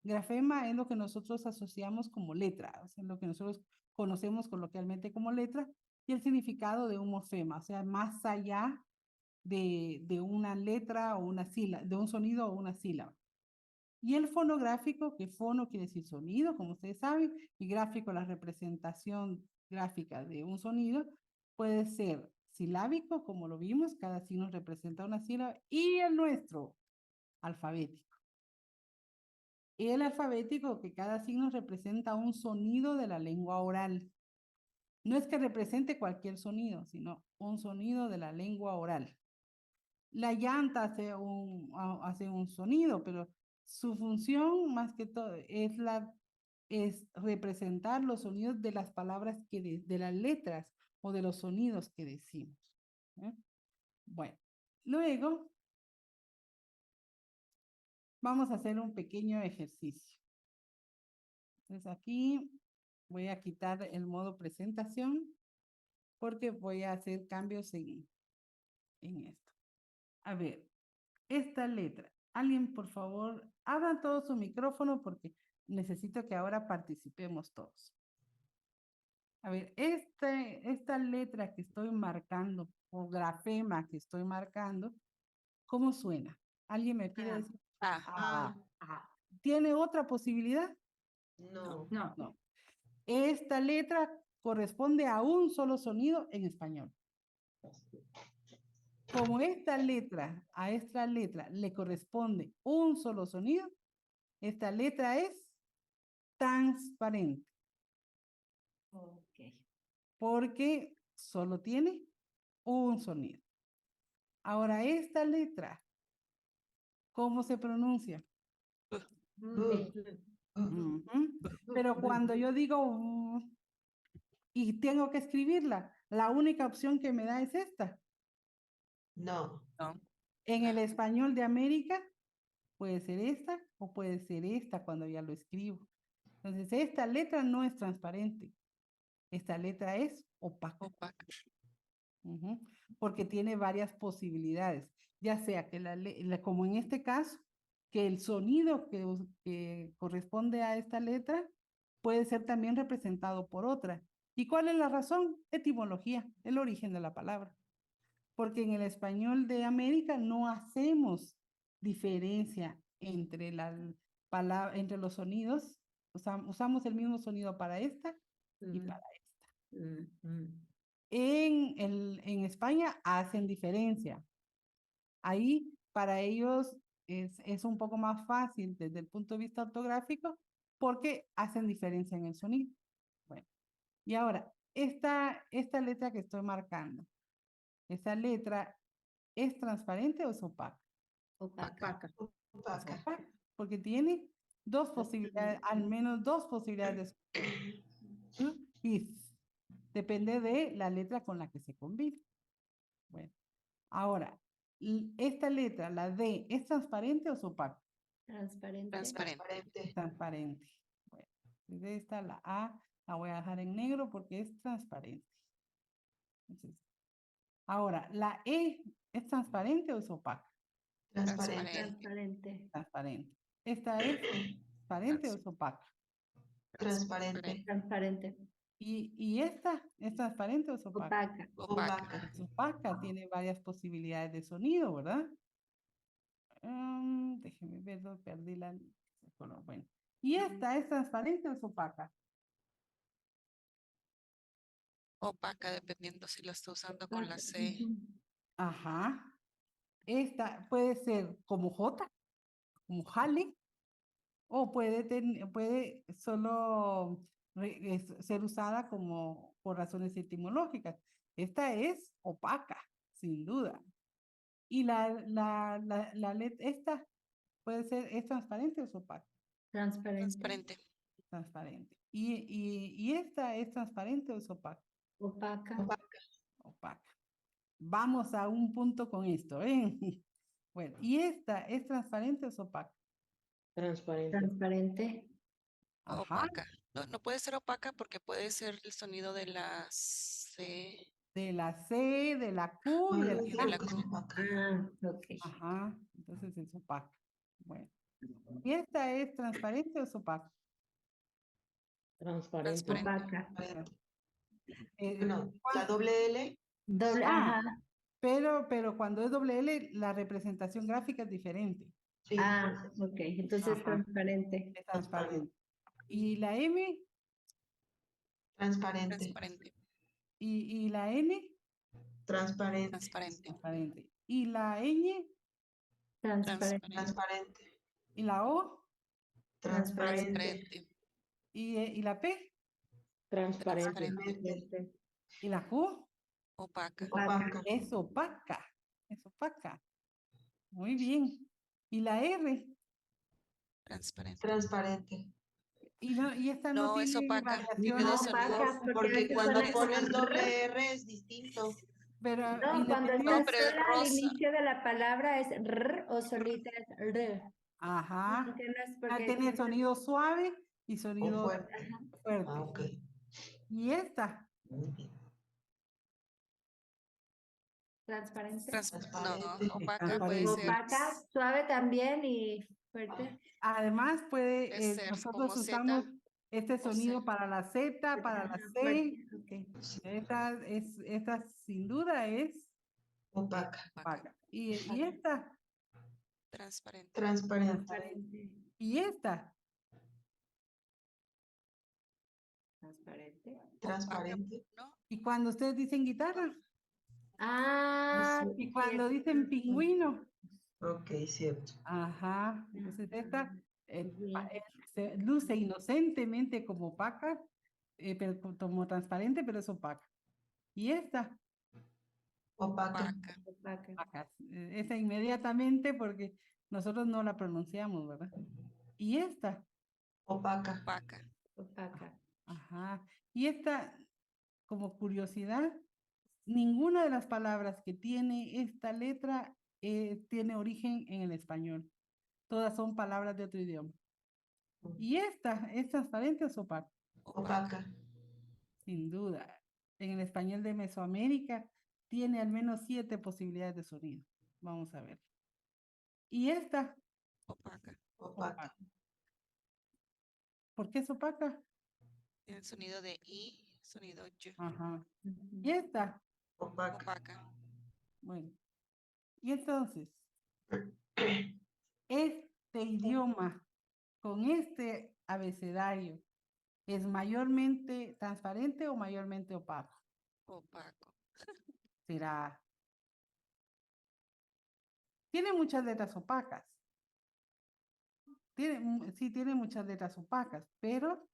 Grafema es lo que nosotros asociamos como letra, o sea, lo que nosotros conocemos coloquialmente como letra, y el significado de un morfema, o sea, más allá de una letra o una sílaba, de un sonido o una sílaba. Y el fonográfico, que fono quiere decir sonido, como ustedes saben, y gráfico, la representación gráfica de un sonido, puede ser silábico, como lo vimos, cada signo representa una sílaba, y el nuestro, alfabético. El alfabético, que cada signo representa un sonido de la lengua oral. No es que represente cualquier sonido, sino un sonido de la lengua oral. La llanta hace un sonido, pero su función más que todo es representar los sonidos de las palabras de las letras o de los sonidos que decimos. Bueno, luego vamos a hacer un pequeño ejercicio. Entonces aquí voy a quitar el modo presentación porque voy a hacer cambios en esto. A ver, esta letra. Alguien, por favor, abran todo su micrófono porque necesito que ahora participemos todos. A ver, esta letra que estoy marcando, o grafema que estoy marcando, ¿cómo suena? ¿Alguien me pide decir? ¿Tiene otra posibilidad? No. No. Esta letra corresponde a un solo sonido en español. Como a esta letra le corresponde un solo sonido, esta letra es transparente. Ok. Porque solo tiene un sonido. Ahora, esta letra, ¿cómo se pronuncia? Pero cuando yo digo y tengo que escribirla, la única opción que me da es esta. No. En el español de América, puede ser esta o puede ser esta cuando ya lo escribo. Entonces, esta letra no es transparente. Esta letra es opaca. Porque tiene varias posibilidades. Ya sea que como en este caso, que el sonido que corresponde a esta letra puede ser también representado por otra. ¿Y cuál es la razón? Etimología, el origen de la palabra. Porque en el español de América no hacemos diferencia entre entre los sonidos. Usamos el mismo sonido para esta y para esta. En España hacen diferencia. Ahí para ellos es un poco más fácil desde el punto de vista ortográfico porque hacen diferencia en el sonido. Bueno, y ahora, esta letra que estoy marcando, ¿esa letra es transparente o es opaca? Opaca. Opaca, porque tiene dos posibilidades, al menos dos posibilidades de y depende de la letra con la que se combine. Bueno, ahora, esta letra, la D, ¿es transparente o es opaca? Transparente. Transparente. Transparente. Bueno, entonces esta, la A, La voy a dejar en negro porque es transparente. Entonces, ahora, ¿la E es transparente o es opaca? Transparente. Transparente. Transparente. ¿Esta es transparente o es opaca? Transparente. Transparente. ¿Y esta es transparente o es opaca? Opaca. Opaca. Es opaca, tiene varias posibilidades de sonido, ¿verdad? Déjeme ver, perdí la color. Bueno, ¿y esta es transparente o es opaca? Opaca, dependiendo si la está usando con la C. Ujú. Ajá. Esta puede ser como J, como jale, o puede solo ser usada como por razones etimológicas. Esta es opaca, sin duda. Y esta puede ser, ¿es transparente o es opaca? Transparente. Transparente. Transparente. ¿Y esta es transparente o es opaca? Opaca. Opaca. Vamos a un punto con esto, ¿eh? Bueno, ¿y esta es transparente o es opaca? Transparente. Transparente. Ajá, Opaca. No, no puede ser opaca porque puede ser el sonido de la C. de la C, de la Q y de la Y de la K. Q. Opaca. Ah, ok. Ajá, entonces es opaca. Bueno, ¿y esta es transparente o es opaca? Transparente. Transparente. Opaca. Bueno, la ¿cuál? doble L. Doble, Ah, ajá. pero cuando es doble L, la representación gráfica es diferente. Sí. Ah, ok. Entonces Ajá. transparente. Es transparente. ¿Y la M? Transparente. Transparente. ¿Y la N? Transparente. Transparente. Transparente. ¿Y la ñ? Transparente. Transparente. ¿Y la O? Transparente. Transparente. ¿Y la P? Transparente. Transparente. ¿Y la Q? Opaca. Opaca. Es opaca. Es opaca. Muy bien. ¿Y la R? Transparente. Transparente. ¿Y esta no No, es tiene opaca. variaciones? Tiene No, sonido. opaca, porque a Porque veces cuando suena pones como doble R es distinto. Pero No, cuando independiente- está No, pero es sola al rosa. inicio de la palabra es r o solita es r. Ajá. Porque no es Ah, porque tiene sonido suave y O sonido fuerte. fuerte. Ah, ok. ¿Y esta? Muy bien. transparente. Transparente. No, opaca Transparente. puede ser. Opaca, suave también y fuerte. Además, Puede ser nosotros como usamos Z este o sonido C. para la Z, para la Ajá, C. fuerte, ok. Esta sin duda es Opaca. opaca. ¿Y esta? Transparente. Transparente. Transparente. ¿Y esta? Transparente. Transparente. ¿No? ¿Y cuando ustedes dicen guitarra? Ah, ¿Y cuando cierto. dicen pingüino? Ok, cierto. Ajá. Entonces esta Bien. se luce inocentemente como opaca, pero como transparente, pero es opaca. ¿Y esta? Opaca. Opaca. Opaca. Opaca. Esa inmediatamente porque nosotros no la pronunciamos, ¿verdad? ¿Y esta? Opaca. Opaca. Opaca. Ajá. Y esta, como curiosidad, ninguna de las palabras que tiene esta letra tiene origen en el español. Todas son palabras de otro idioma. ¿Y esta es transparente o es opaca? Opaca. Sin duda. En el español de Mesoamérica tiene al menos 7 posibilidades de sonido. Vamos a ver. ¿Y esta? Opaca. Opaca. ¿Por qué es opaca? Tiene el sonido de I, sonido Y. Ajá. Ujú. ¿Y esta? Opaca. Opaca. Bueno. Y entonces, este idioma con este abecedario es mayormente transparente o mayormente opaco. Opaco. Será. Tiene muchas letras opacas. Sí, tiene muchas letras opacas, pero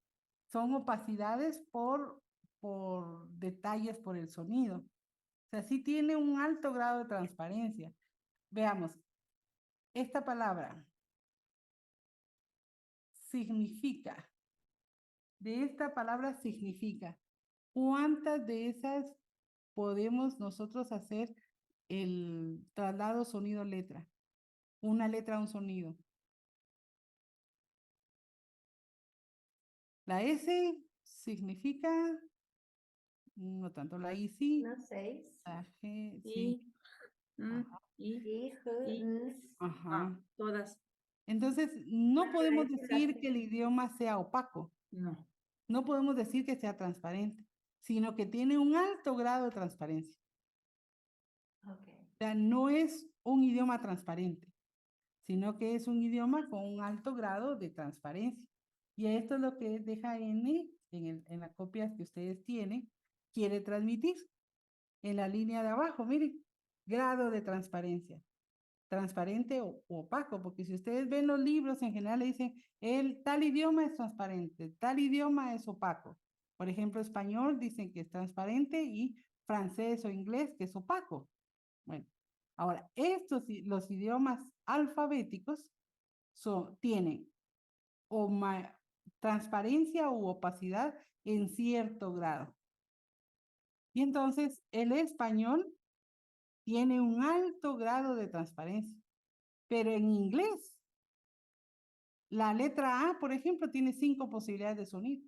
son opacidades por detalles por el sonido. O sea, sí tiene un alto grado de transparencia. Veamos, esta palabra significa, de esta palabra significa, ¿cuántas de esas podemos nosotros hacer el traslado sonido-letra? Una letra a un sonido. La S, significa, no tanto la I sí, No, 6. la G sí. Y, Ajá. todas, Entonces, no podemos es que decir que el idioma sea opaco, no. no podemos decir que sea transparente, sino que tiene un alto grado de transparencia. Ok. O sea, no es un idioma transparente, sino que es un idioma con un alto grado de transparencia. Y esto es lo que deja N en las copias que ustedes tienen, quiere transmitir. En la línea de abajo, miren, grado de transparencia. Transparente o opaco, porque si ustedes ven los libros en general le dicen, tal idioma es transparente, tal idioma es opaco. Por ejemplo, español dicen que es transparente y francés o inglés que es opaco. Bueno, ahora, los idiomas alfabéticos tienen transparencia u opacidad en cierto grado. Y entonces el español tiene un alto grado de transparencia, pero en inglés, la letra A, por ejemplo, tiene 5 posibilidades de sonido.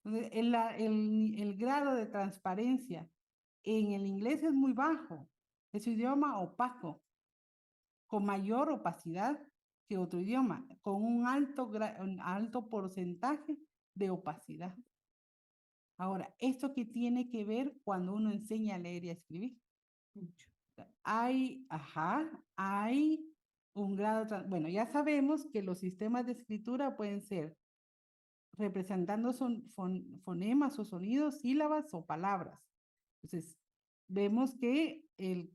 Entonces, el grado de transparencia en el inglés es muy bajo, es un idioma opaco, con mayor opacidad que otro idioma, con un alto porcentaje de opacidad. Ahora, ¿esto qué tiene que ver cuando uno enseña a leer y a escribir? Mucho. Hay un grado, bueno, ya sabemos que los sistemas de escritura pueden ser representando fonemas o sonidos, sílabas o palabras. Entonces, vemos que el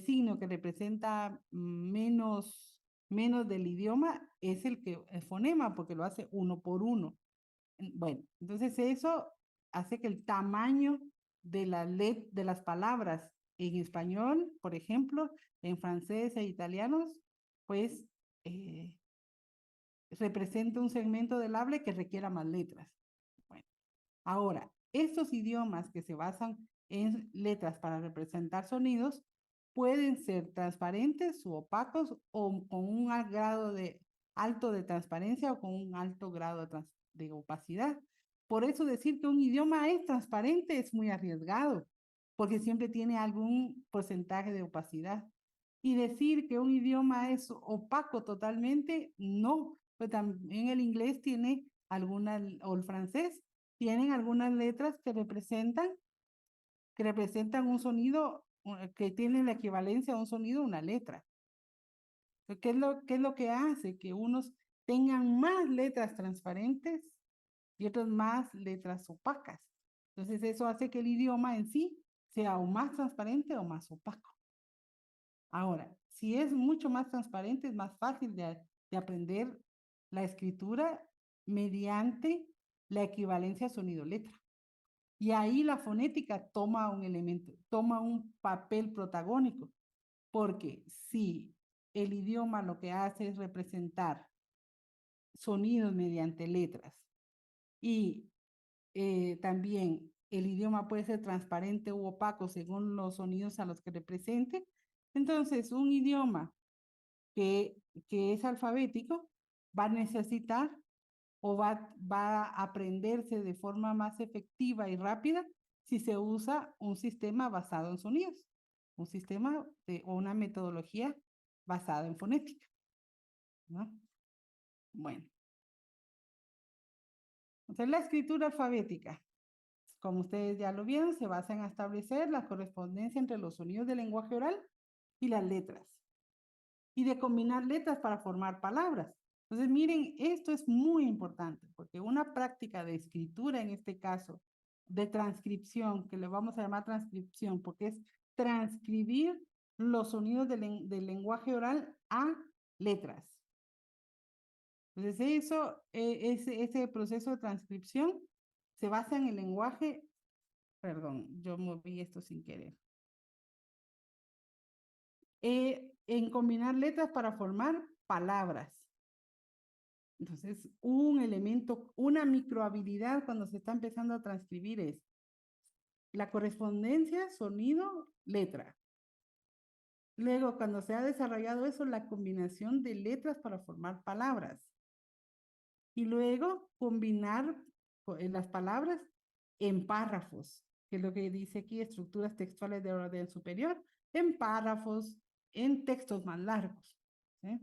signo que representa menos del idioma es el fonema, porque lo hace uno por uno. Bueno, entonces eso hace que el tamaño de las palabras en español, por ejemplo, en francés e italianos, pues representa un segmento del habla que requiera más letras. Bueno, ahora, estos idiomas que se basan en letras para representar sonidos pueden ser transparentes u opacos o con un grado alto de transparencia o con un alto grado de opacidad. Por eso decir que un idioma es transparente es muy arriesgado, porque siempre tiene algún porcentaje de opacidad. Y decir que un idioma es opaco totalmente, no. Pues también el inglés tiene o el francés, tienen algunas letras que representan un sonido que tiene la equivalencia a un sonido, una letra. ¿Qué es lo que hace? Que unos tengan más letras transparentes y otros más letras opacas. Entonces eso hace que el idioma en sí sea o más transparente o más opaco. Ahora, si es mucho más transparente, es más fácil de aprender la escritura mediante la equivalencia sonido-letra. Y ahí la fonética toma un papel protagónico, porque si el idioma lo que hace es representar sonidos mediante letras y también el idioma puede ser transparente u opaco según los sonidos a los que represente, entonces un idioma que es alfabético va a necesitar o va a aprenderse de forma más efectiva y rápida si se usa un sistema basado en sonidos, un sistema o una metodología basada en fonética, ¿no? Bueno. Entonces, la escritura alfabética, como ustedes ya lo vieron, se basa en establecer la correspondencia entre los sonidos del lenguaje oral y las letras, y de combinar letras para formar palabras. Entonces, miren, esto es muy importante, porque una práctica de escritura, en este caso, de transcripción, que le vamos a llamar transcripción, porque es transcribir los sonidos del lenguaje oral a letras. Entonces, ese proceso de transcripción se basa en el lenguaje, perdón, yo moví esto sin querer. En combinar letras para formar palabras. Entonces, un elemento, una microhabilidad cuando se está empezando a transcribir es la correspondencia, sonido, letra. Luego, cuando se ha desarrollado eso, la combinación de letras para formar palabras. y luego combinar las palabras en párrafos, que es lo que dice aquí, estructuras textuales de orden superior, en párrafos, en textos más largos. ¿Sí?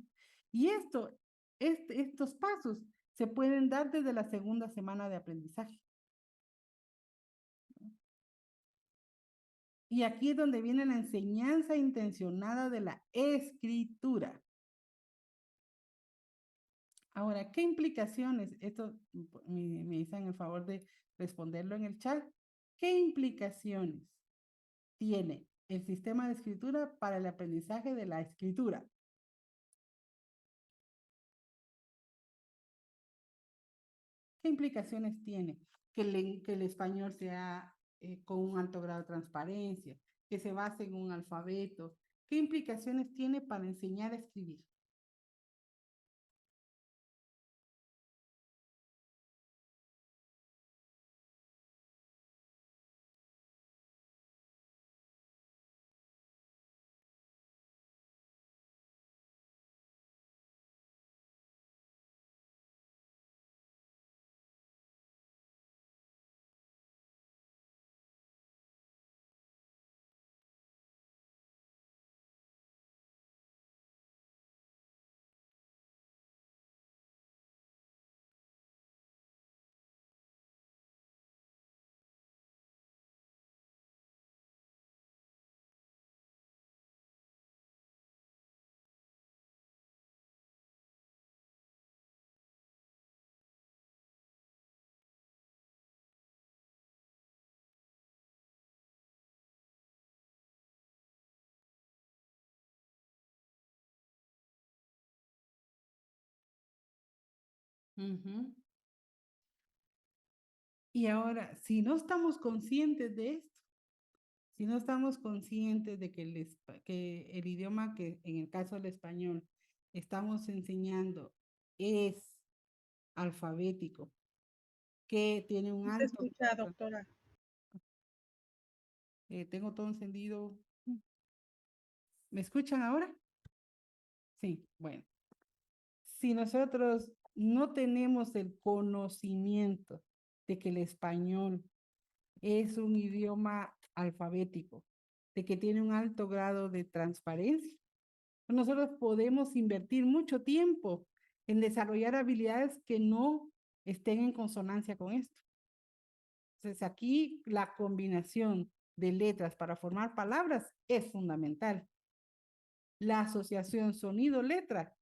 Y estos pasos se pueden dar desde la segunda semana de aprendizaje. Y aquí es donde viene la enseñanza intencionada de la escritura. Ahora, ¿qué implicaciones? Esto me dicen el favor de responderlo en el chat. ¿Qué implicaciones tiene el sistema de escritura para el aprendizaje de la escritura? ¿Qué implicaciones tiene que el español sea con un alto grado de transparencia, que se base en un alfabeto? ¿Qué implicaciones tiene para enseñar a escribir? Uh-huh. Y ahora, si no estamos conscientes de esto, si no estamos conscientes de que que el idioma que en el caso del español estamos enseñando es alfabético, que tiene un No se alto... escucha, doctora. tengo todo encendido. ¿Me escuchan ahora? Sí, bueno. Si nosotros no tenemos el conocimiento de que el español es un idioma alfabético, de que tiene un alto grado de transparencia, nosotros podemos invertir mucho tiempo en desarrollar habilidades que no estén en consonancia con esto. Entonces aquí la combinación de letras para formar palabras es fundamental. La asociación sonido-letra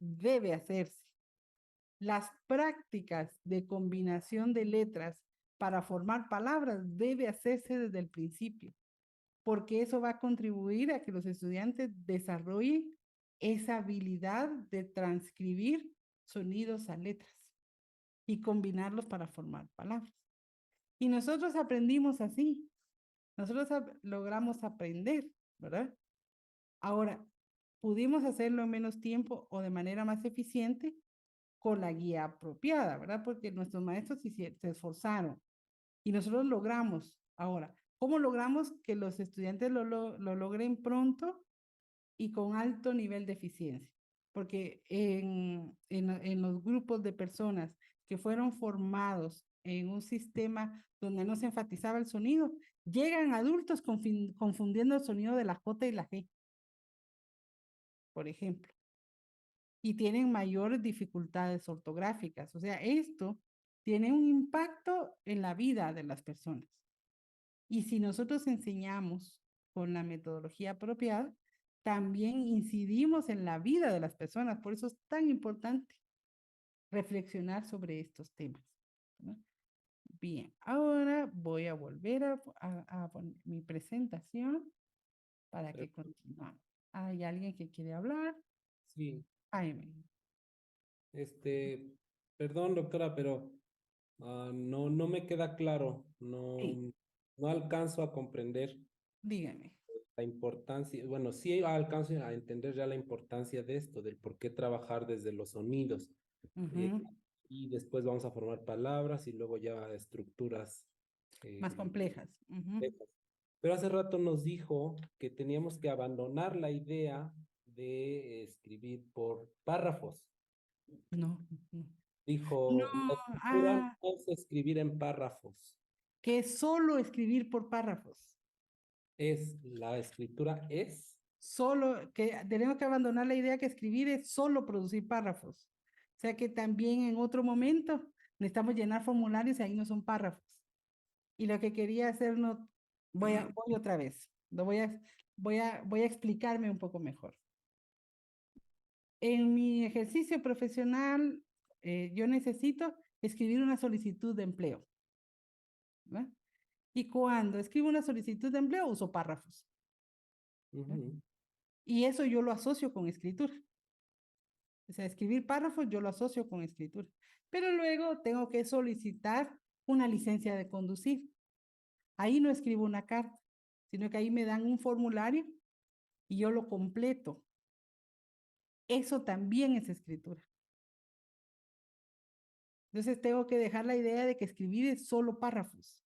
debe hacerse. Las prácticas de combinación de letras para formar palabras debe hacerse desde el principio, porque eso va a contribuir a que los estudiantes desarrollen esa habilidad de transcribir sonidos a letras y combinarlos para formar palabras. Y nosotros aprendimos así. Nosotros logramos aprender, ¿verdad? Ahora, pudimos hacerlo en menos tiempo o de manera más eficiente con la guía apropiada, ¿verdad? Porque nuestros maestros se esforzaron y nosotros logramos. Ahora, ¿cómo logramos que los estudiantes lo logren pronto y con alto nivel de eficiencia? Porque en los grupos de personas que fueron formados en un sistema donde no se enfatizaba el sonido, llegan adultos confundiendo el sonido de la J y la G, por ejemplo, y tienen mayores dificultades ortográficas. O sea, esto tiene un impacto en la vida de las personas. Y si nosotros enseñamos con la metodología apropiada, también incidimos en la vida de las personas. Por eso es tan importante reflexionar sobre estos temas, ¿no? Bien, ahora voy a volver a poner mi presentación para que continuemos. ¿Hay alguien que quiere hablar? Sí, Jaime. perdón, doctora, pero no me queda claro, Sí, no alcanzo a comprender dígame. la importancia, bueno, sí alcanzo a entender ya la importancia de esto, del por qué trabajar desde los sonidos. Ujú. Y después vamos a formar palabras y luego ya estructuras Más complejas. Ujú. complejas. Pero hace rato nos dijo que teníamos que abandonar la idea de escribir por párrafos. No, no. Dijo, No, la escritura ah, no es escribir en párrafos. que es solo escribir por párrafos. La escritura es. Solo, que tenemos que abandonar la idea que escribir es solo producir párrafos. O sea que también en otro momento necesitamos llenar formularios y ahí no son párrafos. Y lo que quería hacer, no, voy otra vez. Voy a explicarme un poco mejor. En mi ejercicio profesional, yo necesito escribir una solicitud de empleo. ¿verdad? Y cuando escribo una solicitud de empleo, uso párrafos. Ujú. Y eso yo lo asocio con escritura. O sea, escribir párrafos yo lo asocio con escritura. Pero luego tengo que solicitar una licencia de conducir. Ahí no escribo una carta, sino que ahí me dan un formulario y yo lo completo. Eso también es escritura. Entonces tengo que dejar la idea de que escribir es solo párrafos.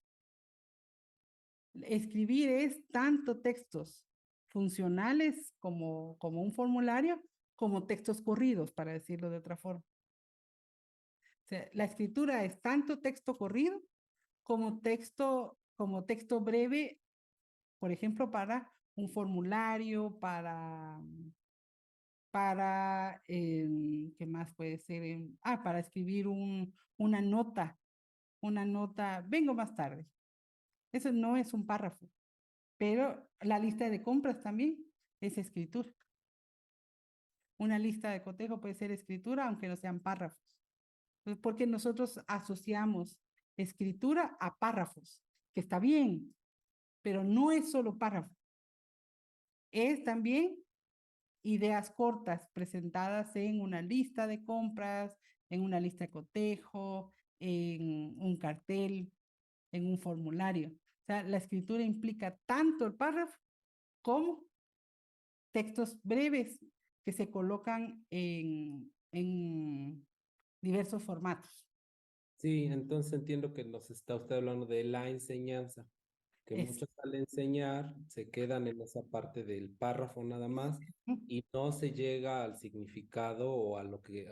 Escribir es tanto textos funcionales como un formulario, como textos corridos, para decirlo de otra forma. O sea, la escritura es tanto texto corrido como texto breve, por ejemplo, para un formulario, ¿qué más puede ser? Para escribir una nota, vengo más tarde. Eso no es un párrafo, pero la lista de compras también es escritura. Una lista de cotejo puede ser escritura, aunque no sean párrafos. Entonces, porque nosotros asociamos escritura a párrafos, que está bien, pero no es solo párrafo. Es también ideas cortas presentadas en una lista de compras, en una lista de cotejo, en un cartel, en un formulario. O sea, la escritura implica tanto el párrafo como textos breves que se colocan en diversos formatos. Sí, entonces entiendo que nos está usted hablando de la enseñanza, que Es, muchos al enseñar se quedan en esa parte del párrafo nada más y no se llega al significado o a lo que,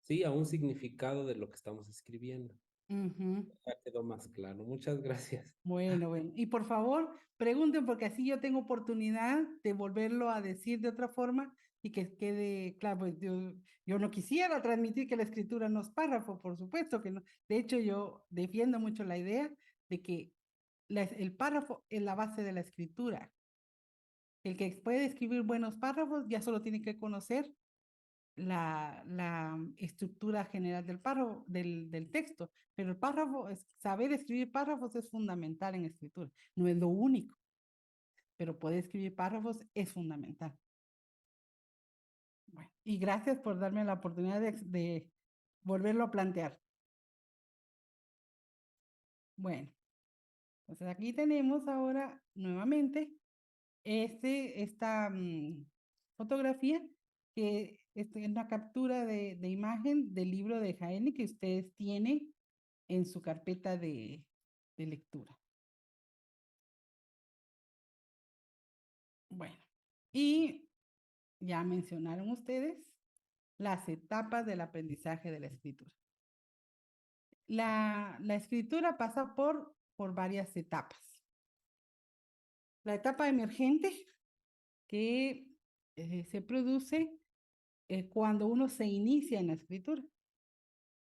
sí, a un significado de lo que estamos escribiendo. Ujú. Ya quedó más claro. Muchas gracias. Bueno. Y por favor, pregunten porque así yo tengo oportunidad de volverlo a decir de otra forma y que quede claro. Pues yo no quisiera transmitir que la escritura no es párrafo, por supuesto que no. De hecho, yo defiendo mucho la idea de que el párrafo es la base de la escritura. El que puede escribir buenos párrafos ya solo tiene que conocer la estructura general del párrafo, del texto, pero el párrafo, saber escribir párrafos es fundamental en escritura, no es lo único, pero poder escribir párrafos es fundamental. Bueno, y gracias por darme la oportunidad de volverlo a plantear. Bueno, entonces aquí tenemos ahora nuevamente esta fotografía que es una captura de imagen del libro de Jaén que ustedes tienen en su carpeta de lectura. Bueno, y ya mencionaron ustedes las etapas del aprendizaje de la escritura. La escritura pasa por varias etapas. La etapa emergente, que se produce cuando uno se inicia en la escritura.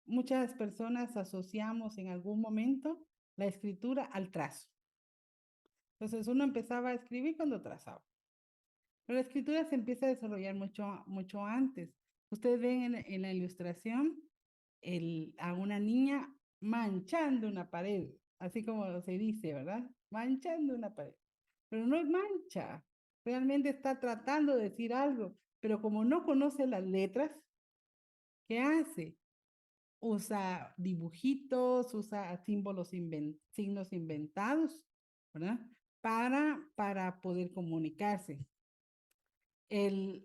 Muchas personas asociamos en algún momento la escritura al trazo. Entonces uno empezaba a escribir cuando trazaba. Pero la escritura se empieza a desarrollar mucho antes. Ustedes ven en la ilustración a una niña manchando una pared, así como se dice, ¿verdad? Manchando una pared. Pero no es mancha, realmente está tratando de decir algo, pero como no conoce las letras, ¿qué hace? Usa dibujitos, usa signos inventados, ¿verdad? Para poder comunicarse. En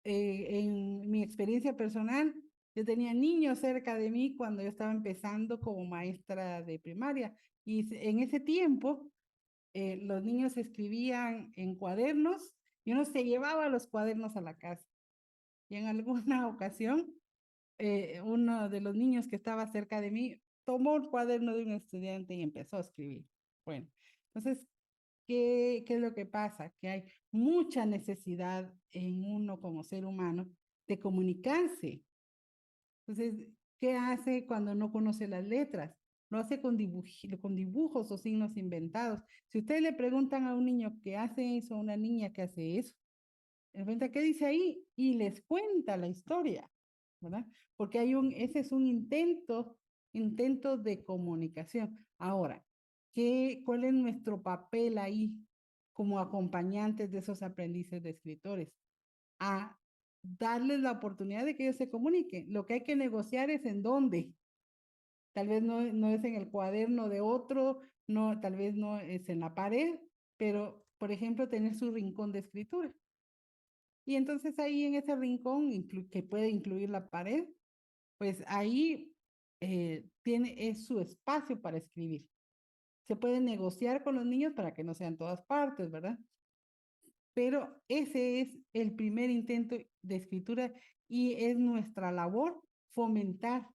mi experiencia personal, yo tenía niños cerca de mí cuando yo estaba empezando como maestra de primaria y en ese tiempo los niños escribían en cuadernos y uno se llevaba los cuadernos a la casa. Y en alguna ocasión uno de los niños que estaba cerca de mí tomó el cuaderno de un estudiante y empezó a escribir. Bueno, entonces, ¿qué es lo que pasa? Que hay mucha necesidad en uno como ser humano de comunicarse. Entonces, ¿qué hace cuando no conoce las letras? Lo hace con dibujos o signos inventados. Si ustedes le preguntan a un niño que hace eso, a una niña que hace eso, de repente, ¿qué dice ahí? Y les cuenta la historia, ¿verdad? Porque ese es un intento de comunicación. Ahora, ¿cuál es nuestro papel ahí como acompañantes de esos aprendices de escritores? A darles la oportunidad de que ellos se comuniquen. Lo que hay que negociar es en dónde. Tal vez no es en el cuaderno de otro, no, tal vez no es en la pared, pero, por ejemplo, tener su rincón de escritura. Y entonces ahí en ese rincón, que puede incluir la pared, pues ahí es su espacio para escribir. Se puede negociar con los niños para que no sean todas partes, ¿verdad? Pero ese es el primer intento de escritura y es nuestra labor fomentar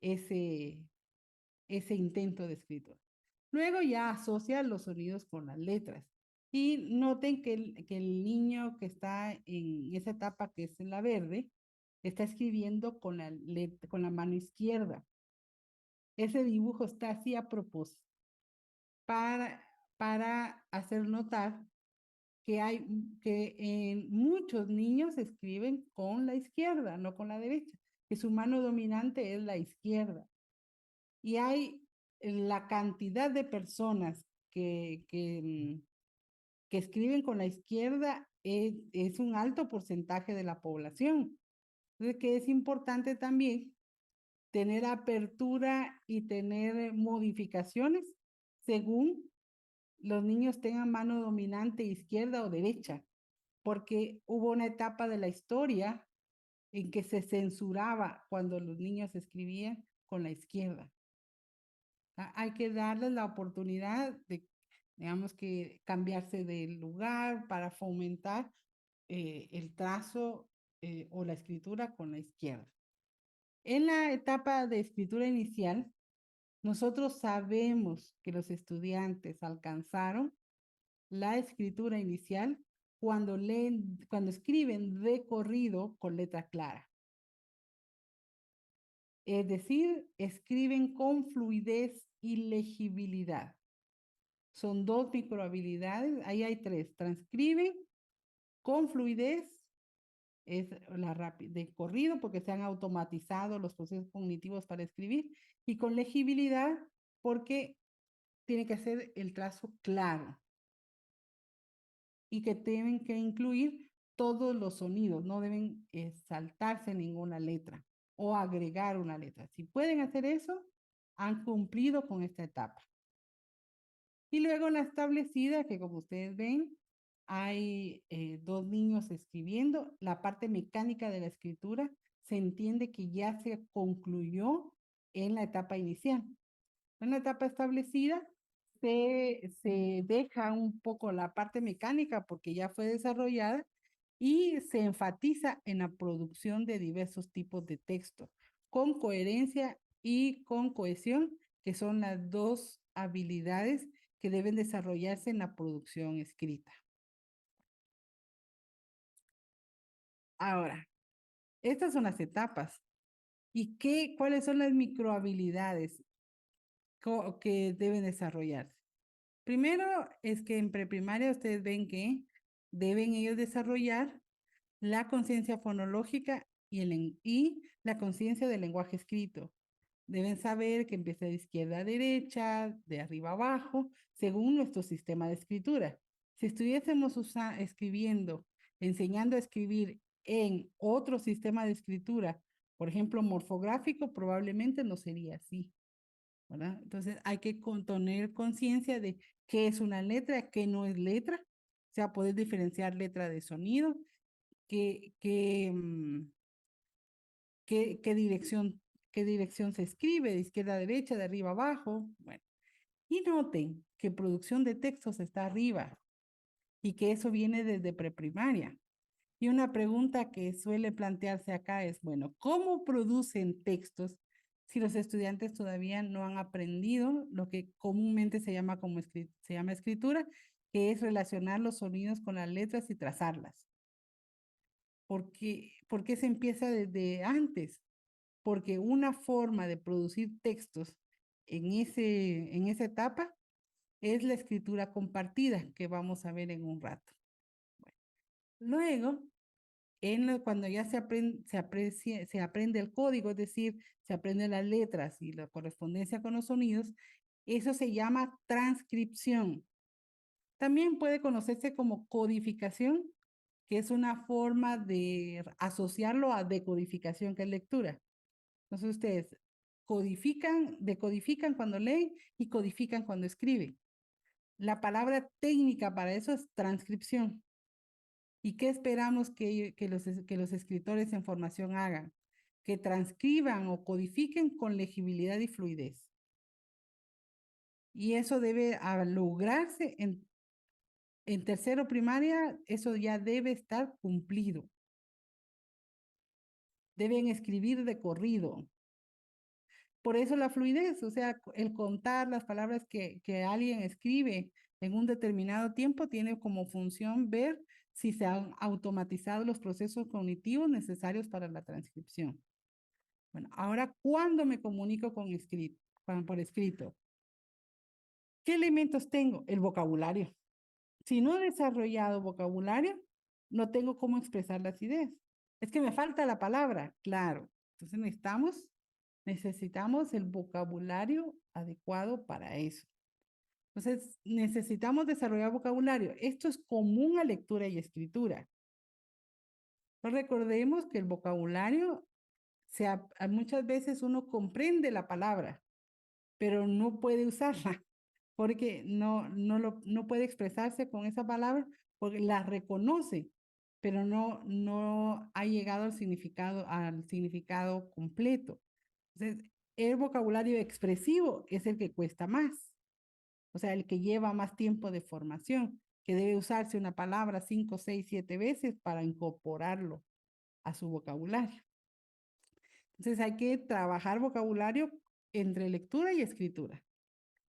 ese intento de escritura. Luego ya asocia los sonidos con las letras. Y noten que el niño que está en esa etapa que es la verde, está escribiendo con la mano izquierda. Ese dibujo está así a propósito para hacer notar que muchos niños escriben con la izquierda, no con la derecha, que su mano dominante es la izquierda. Y hay la cantidad de personas que escriben con la izquierda es un alto porcentaje de la población. Entonces, que es importante también tener apertura y tener modificaciones según los niños tengan mano dominante izquierda o derecha, porque hubo una etapa de la historia en que se censuraba cuando los niños escribían con la izquierda. Hay que darles la oportunidad de, digamos, que cambiarse de lugar para fomentar el trazo o la escritura con la izquierda. En la etapa de escritura inicial, nosotros sabemos que los estudiantes alcanzaron la escritura inicial cuando escriben de corrido con letra clara. Es decir, escriben con fluidez y legibilidad. Son 2 microhabilidades, ahí hay 3. Transcriben con fluidez, es de corrido porque se han automatizado los procesos cognitivos para escribir, y con legibilidad porque tiene que ser el trazo claro y que tienen que incluir todos los sonidos, no deben saltarse ninguna letra o agregar una letra. Si pueden hacer eso, han cumplido con esta etapa. Y luego la establecida, que como ustedes ven, hay 2 niños escribiendo. La parte mecánica de la escritura se entiende que ya se concluyó en la etapa inicial. En la etapa establecida se deja un poco la parte mecánica porque ya fue desarrollada y se enfatiza en la producción de diversos tipos de texto con coherencia y con cohesión, que son las 2 habilidades que deben desarrollarse en la producción escrita. Ahora, estas son las etapas. ¿Y cuáles son las microhabilidades que deben desarrollarse? Primero es que en preprimaria ustedes ven que deben ellos desarrollar la conciencia fonológica y la conciencia del lenguaje escrito. Deben saber que empieza de izquierda a derecha, de arriba a abajo, según nuestro sistema de escritura. Si estuviésemos enseñando a escribir en otro sistema de escritura, por ejemplo, morfográfico, probablemente no sería así, ¿verdad? Entonces hay que tener conciencia de qué es una letra, qué no es letra, o sea, poder diferenciar letra de sonido, qué dirección se escribe, de izquierda a derecha, de arriba a abajo. Bueno, y noten que producción de textos está arriba y que eso viene desde preprimaria. Y una pregunta que suele plantearse acá es, bueno, ¿cómo producen textos si los estudiantes todavía no han aprendido lo que comúnmente se llama escritura, que es relacionar los sonidos con las letras y trazarlas? ¿Por qué se empieza desde antes? Porque una forma de producir textos en esa etapa es la escritura compartida, que vamos a ver en un rato. Luego, cuando ya se aprende el código, es decir, se aprenden las letras y la correspondencia con los sonidos, eso se llama transcripción. También puede conocerse como codificación, que es una forma de asociarlo a decodificación, que es lectura. Entonces ustedes decodifican cuando leen y codifican cuando escriben. La palabra técnica para eso es transcripción. ¿Y qué esperamos que los escritores en formación hagan? Que transcriban o codifiquen con legibilidad y fluidez. Y eso debe lograrse en tercero primaria, eso ya debe estar cumplido. Deben escribir de corrido. Por eso la fluidez, o sea, el contar las palabras que alguien escribe en un determinado tiempo tiene como función ver si se han automatizado los procesos cognitivos necesarios para la transcripción. Bueno, ahora, ¿cuándo me comunico por escrito? ¿Qué elementos tengo? El vocabulario. Si no he desarrollado vocabulario, no tengo cómo expresar las ideas. Es que me falta la palabra, claro. Entonces necesitamos el vocabulario adecuado para eso. Entonces, necesitamos desarrollar vocabulario. Esto es común a lectura y escritura. No recordemos que el vocabulario, muchas veces uno comprende la palabra, pero no puede usarla, porque no puede expresarse con esa palabra, porque la reconoce, pero no ha llegado al significado completo. Entonces, el vocabulario expresivo es el que cuesta más, o sea, el que lleva más tiempo de formación, que debe usarse una palabra 5, 6, 7 veces para incorporarlo a su vocabulario. Entonces, hay que trabajar vocabulario entre lectura y escritura.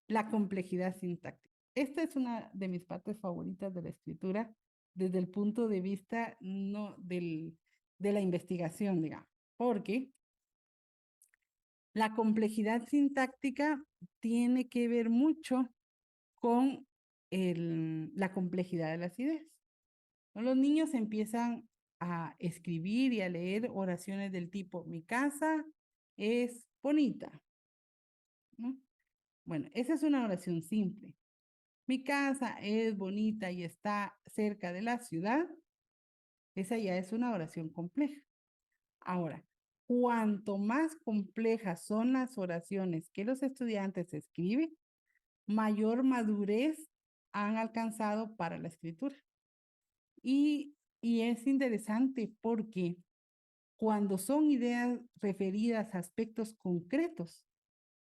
La complejidad sintáctica. Esta es una de mis partes favoritas de la escritura desde el punto de vista de la investigación, digamos, porque la complejidad sintáctica tiene que ver mucho con la complejidad de las ideas. ¿No? Los niños empiezan a escribir y a leer oraciones del tipo, mi casa es bonita, ¿no? Bueno, esa es una oración simple. Mi casa es bonita y está cerca de la ciudad. Esa ya es una oración compleja. Ahora, cuanto más complejas son las oraciones que los estudiantes escriben, mayor madurez han alcanzado para la escritura. Y es interesante porque cuando son ideas referidas a aspectos concretos,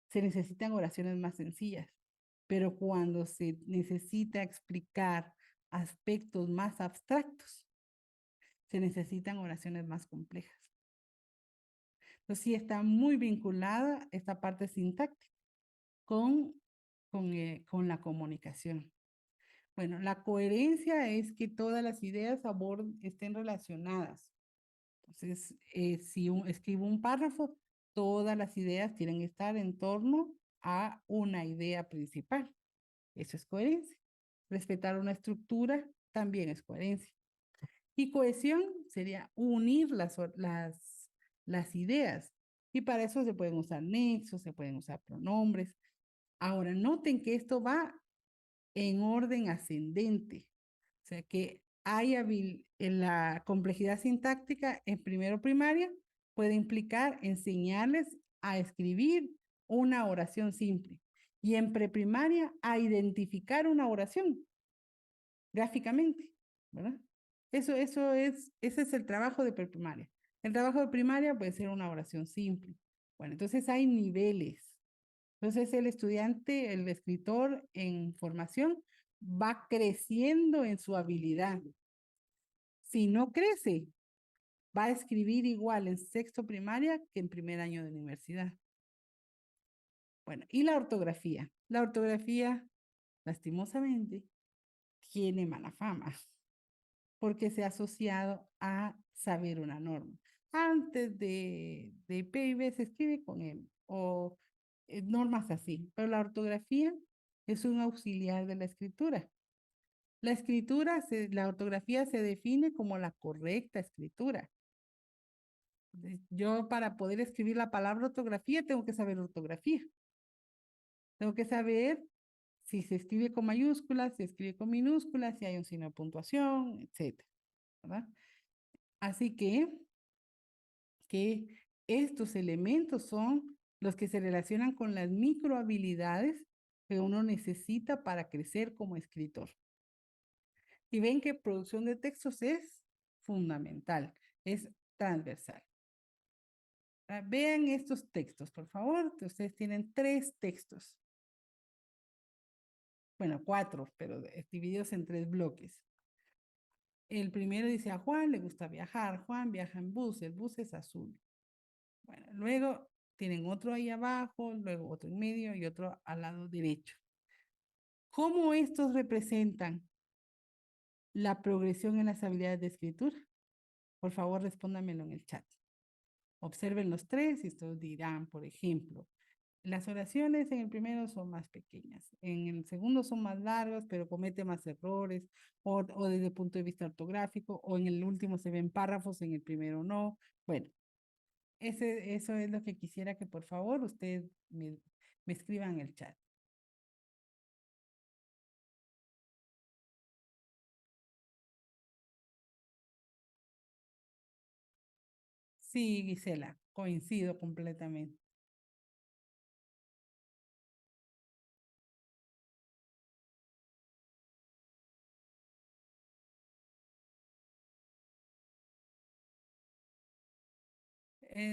se necesitan oraciones más sencillas. Pero cuando se necesita explicar aspectos más abstractos, se necesitan oraciones más complejas. Entonces, sí está muy vinculada esta parte sintáctica con la comunicación. Bueno, la coherencia es que todas las ideas estén relacionadas. Entonces, si escribo un párrafo, todas las ideas tienen que estar en torno a una idea principal. Eso es coherencia. Respetar una estructura también es coherencia. Y cohesión sería unir las ideas. Y para eso se pueden usar nexos, se pueden usar pronombres. Ahora, noten que esto va en orden ascendente. O sea, que en la complejidad sintáctica en primero primaria puede implicar enseñarles a escribir una oración simple y en preprimaria a identificar una oración gráficamente, ¿verdad? Ese es el trabajo de preprimaria. El trabajo de primaria puede ser una oración simple. Bueno, entonces hay niveles. Entonces el estudiante, el escritor en formación va creciendo en su habilidad. si no crece, va a escribir igual en sexto primaria que en primer año de universidad. Bueno, y la ortografía. La ortografía, lastimosamente, tiene mala fama porque se ha asociado a saber una norma. Antes de PIB se escribe con M o normas así, pero la ortografía es un auxiliar de la escritura. La ortografía se define como la correcta escritura. Yo para poder escribir la palabra ortografía tengo que saber ortografía. Tengo que saber si se escribe con mayúsculas, si se escribe con minúsculas, si hay un signo de puntuación, etcétera, ¿verdad? Así que estos elementos son los que se relacionan con las microhabilidades que uno necesita para crecer como escritor. Y ven que producción de textos es fundamental, es transversal. Vean estos textos, por favor. Ustedes tienen 3 textos. Bueno, 4, pero divididos en 3 bloques. El primero dice a Juan le gusta viajar. Juan viaja en bus, el bus es azul. Bueno, luego tienen otro ahí abajo, luego otro en medio y otro al lado derecho. ¿Cómo estos representan la progresión en las habilidades de escritura? Por favor, respóndanmelo en el chat. Observen los 3 y ustedes dirán, por ejemplo, las oraciones en el primero son más pequeñas, en el segundo son más largas, pero comete más errores, o desde el punto de vista ortográfico, o en el último se ven párrafos, en el primero no. Bueno, eso es lo que quisiera que por favor ustedes me escriban en el chat. Sí, Gisela, coincido completamente.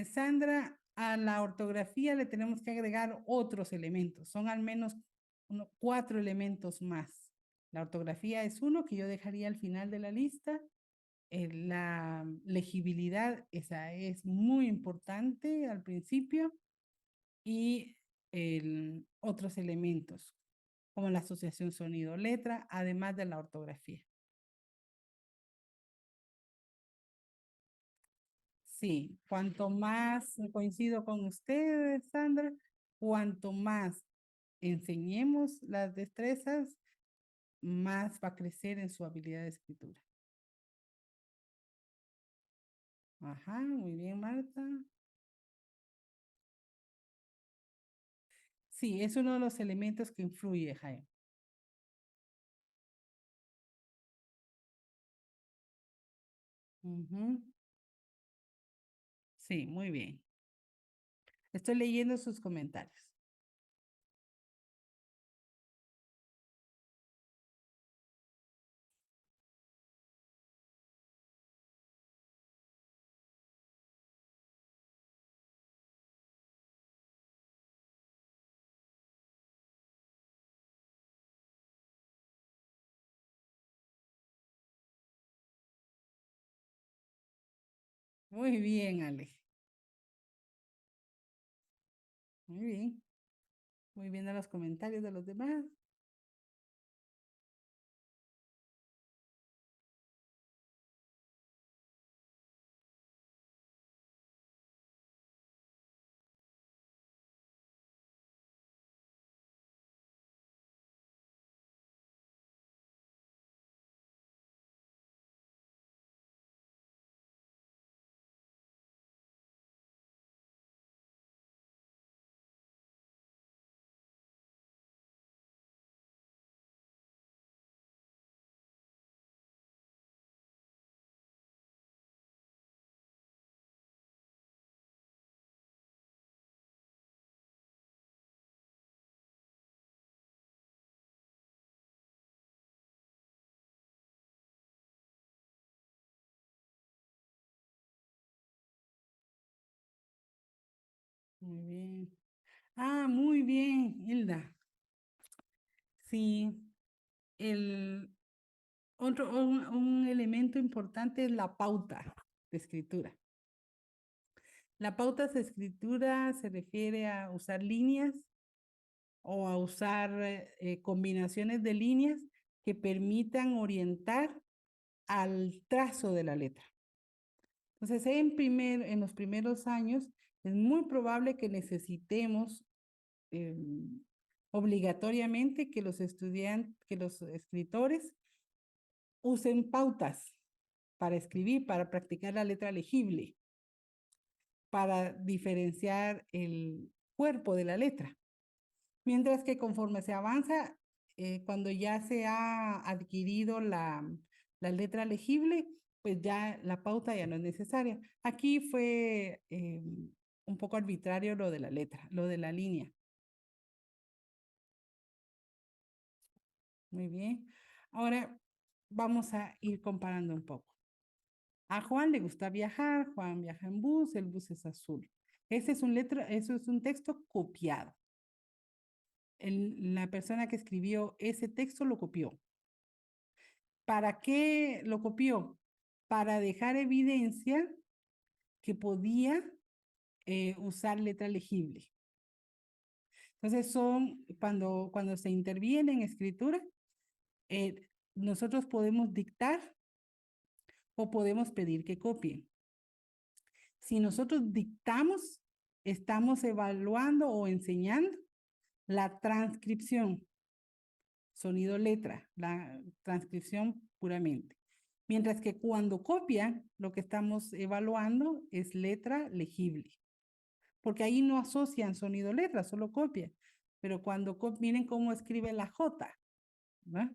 Sandra, a la ortografía le tenemos que agregar otros elementos. Son al menos 4 elementos más. La ortografía es uno que yo dejaría al final de la lista. La legibilidad, esa es muy importante al principio. Y otros elementos, como la asociación sonido-letra, además de la ortografía. Sí, cuanto más coincido con ustedes, Sandra, cuanto más enseñemos las destrezas, más va a crecer en su habilidad de escritura. Ajá, muy bien, Marta. Sí, es uno de los elementos que influye, Jaime. Sí, muy bien. Estoy leyendo sus comentarios. Muy bien, Ale. Muy bien. Muy bien a los comentarios de los demás. Muy bien. Ah, muy bien, Hilda. Sí, un elemento importante es la pauta de escritura. La pauta de escritura se refiere a usar líneas o a usar combinaciones de líneas que permitan orientar al trazo de la letra. Entonces, en los primeros años es muy probable que necesitemos obligatoriamente que los estudiantes, que los escritores usen pautas para escribir, para practicar la letra legible, para diferenciar el cuerpo de la letra. Mientras que conforme se avanza, cuando ya se ha adquirido la letra legible, pues ya la pauta ya no es necesaria. Aquí fue un poco arbitrario lo de la letra, lo de la línea. Muy bien. Ahora vamos a ir comparando un poco. A Juan le gusta viajar, Juan viaja en bus, el bus es azul. Eso es un texto copiado. La persona que escribió ese texto lo copió. ¿Para qué lo copió? Para dejar evidencia que podía usar letra legible. Entonces cuando se interviene en escritura, nosotros podemos dictar o podemos pedir que copien. Si nosotros dictamos, estamos evaluando o enseñando la transcripción, sonido letra, la transcripción puramente. Mientras que cuando copian, lo que estamos evaluando es letra legible. Porque ahí no asocian sonido letra, solo copian. Pero cuando miren cómo escribe la J, ¿verdad?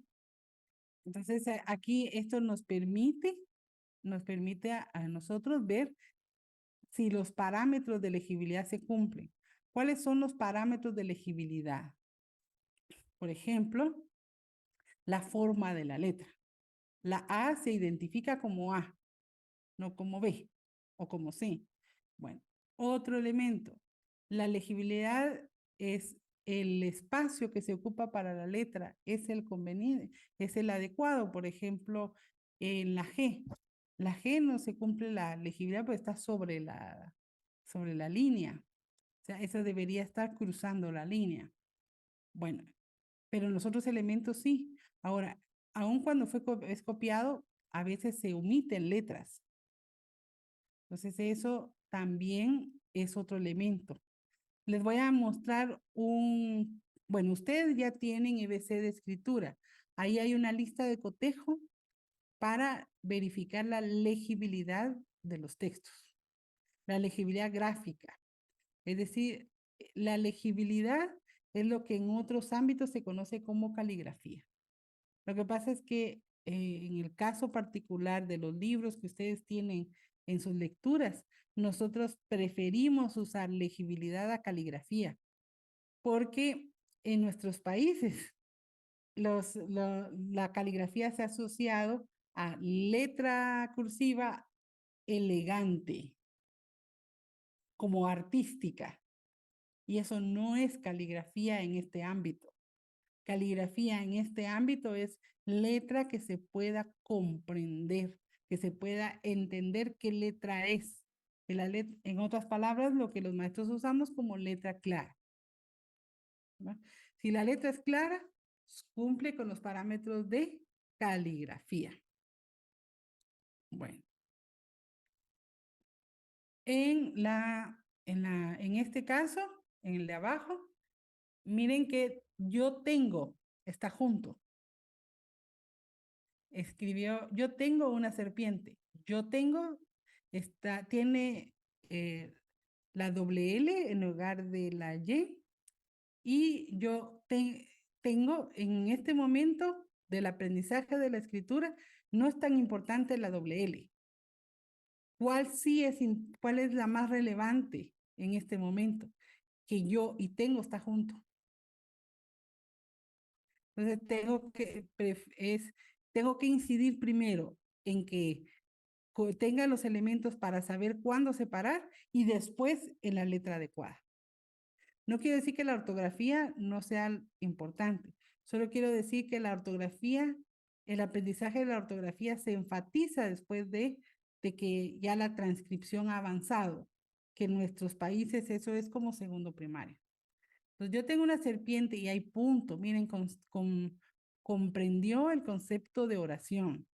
Entonces aquí esto nos permite a nosotros ver si los parámetros de legibilidad se cumplen. ¿Cuáles son los parámetros de legibilidad? Por ejemplo, la forma de la letra. La A se identifica como A, no como B o como C. Bueno, otro elemento. La legibilidad es el espacio que se ocupa para la letra, es el conveniente, es el adecuado. Por ejemplo, en la G. La G no se cumple la legibilidad porque está sobre la línea. O sea, eso debería estar cruzando la línea. Bueno, pero en los otros elementos sí. Ahora, aun cuando es copiado, a veces se omiten letras. Entonces eso también es otro elemento. Les voy a mostrar bueno, ustedes ya tienen EBC de escritura. Ahí hay una lista de cotejo para verificar la legibilidad de los textos. La legibilidad gráfica. Es decir, la legibilidad es lo que en otros ámbitos se conoce como caligrafía. Lo que pasa es que en el caso particular de los libros que ustedes tienen en sus lecturas, nosotros preferimos usar legibilidad a caligrafía, porque en nuestros países la caligrafía se ha asociado a letra cursiva elegante, como artística, y eso no es caligrafía en este ámbito. Caligrafía en este ámbito es letra que se pueda comprender, que se pueda entender qué letra es. En otras palabras, lo que los maestros usamos como letra clara. ¿No? Si la letra es clara, cumple con los parámetros de caligrafía. Bueno. En este caso, en el de abajo, miren que yo tengo, está junto. Escribió, yo tengo una serpiente. Yo tengo, tiene la doble L en lugar de la Y. Y yo tengo en este momento del aprendizaje de la escritura, no es tan importante la doble L. ¿Cuál es la más relevante en este momento? Que yo y tengo está junto. Entonces tengo que incidir primero en que tenga los elementos para saber cuándo separar y después en la letra adecuada. No quiero decir que la ortografía no sea importante, solo quiero decir que la ortografía el aprendizaje de la ortografía se enfatiza después de que ya la transcripción ha avanzado, que en nuestros países eso es como segundo primario. Entonces yo tengo una serpiente y hay punto, miren, comprendió el concepto de oración.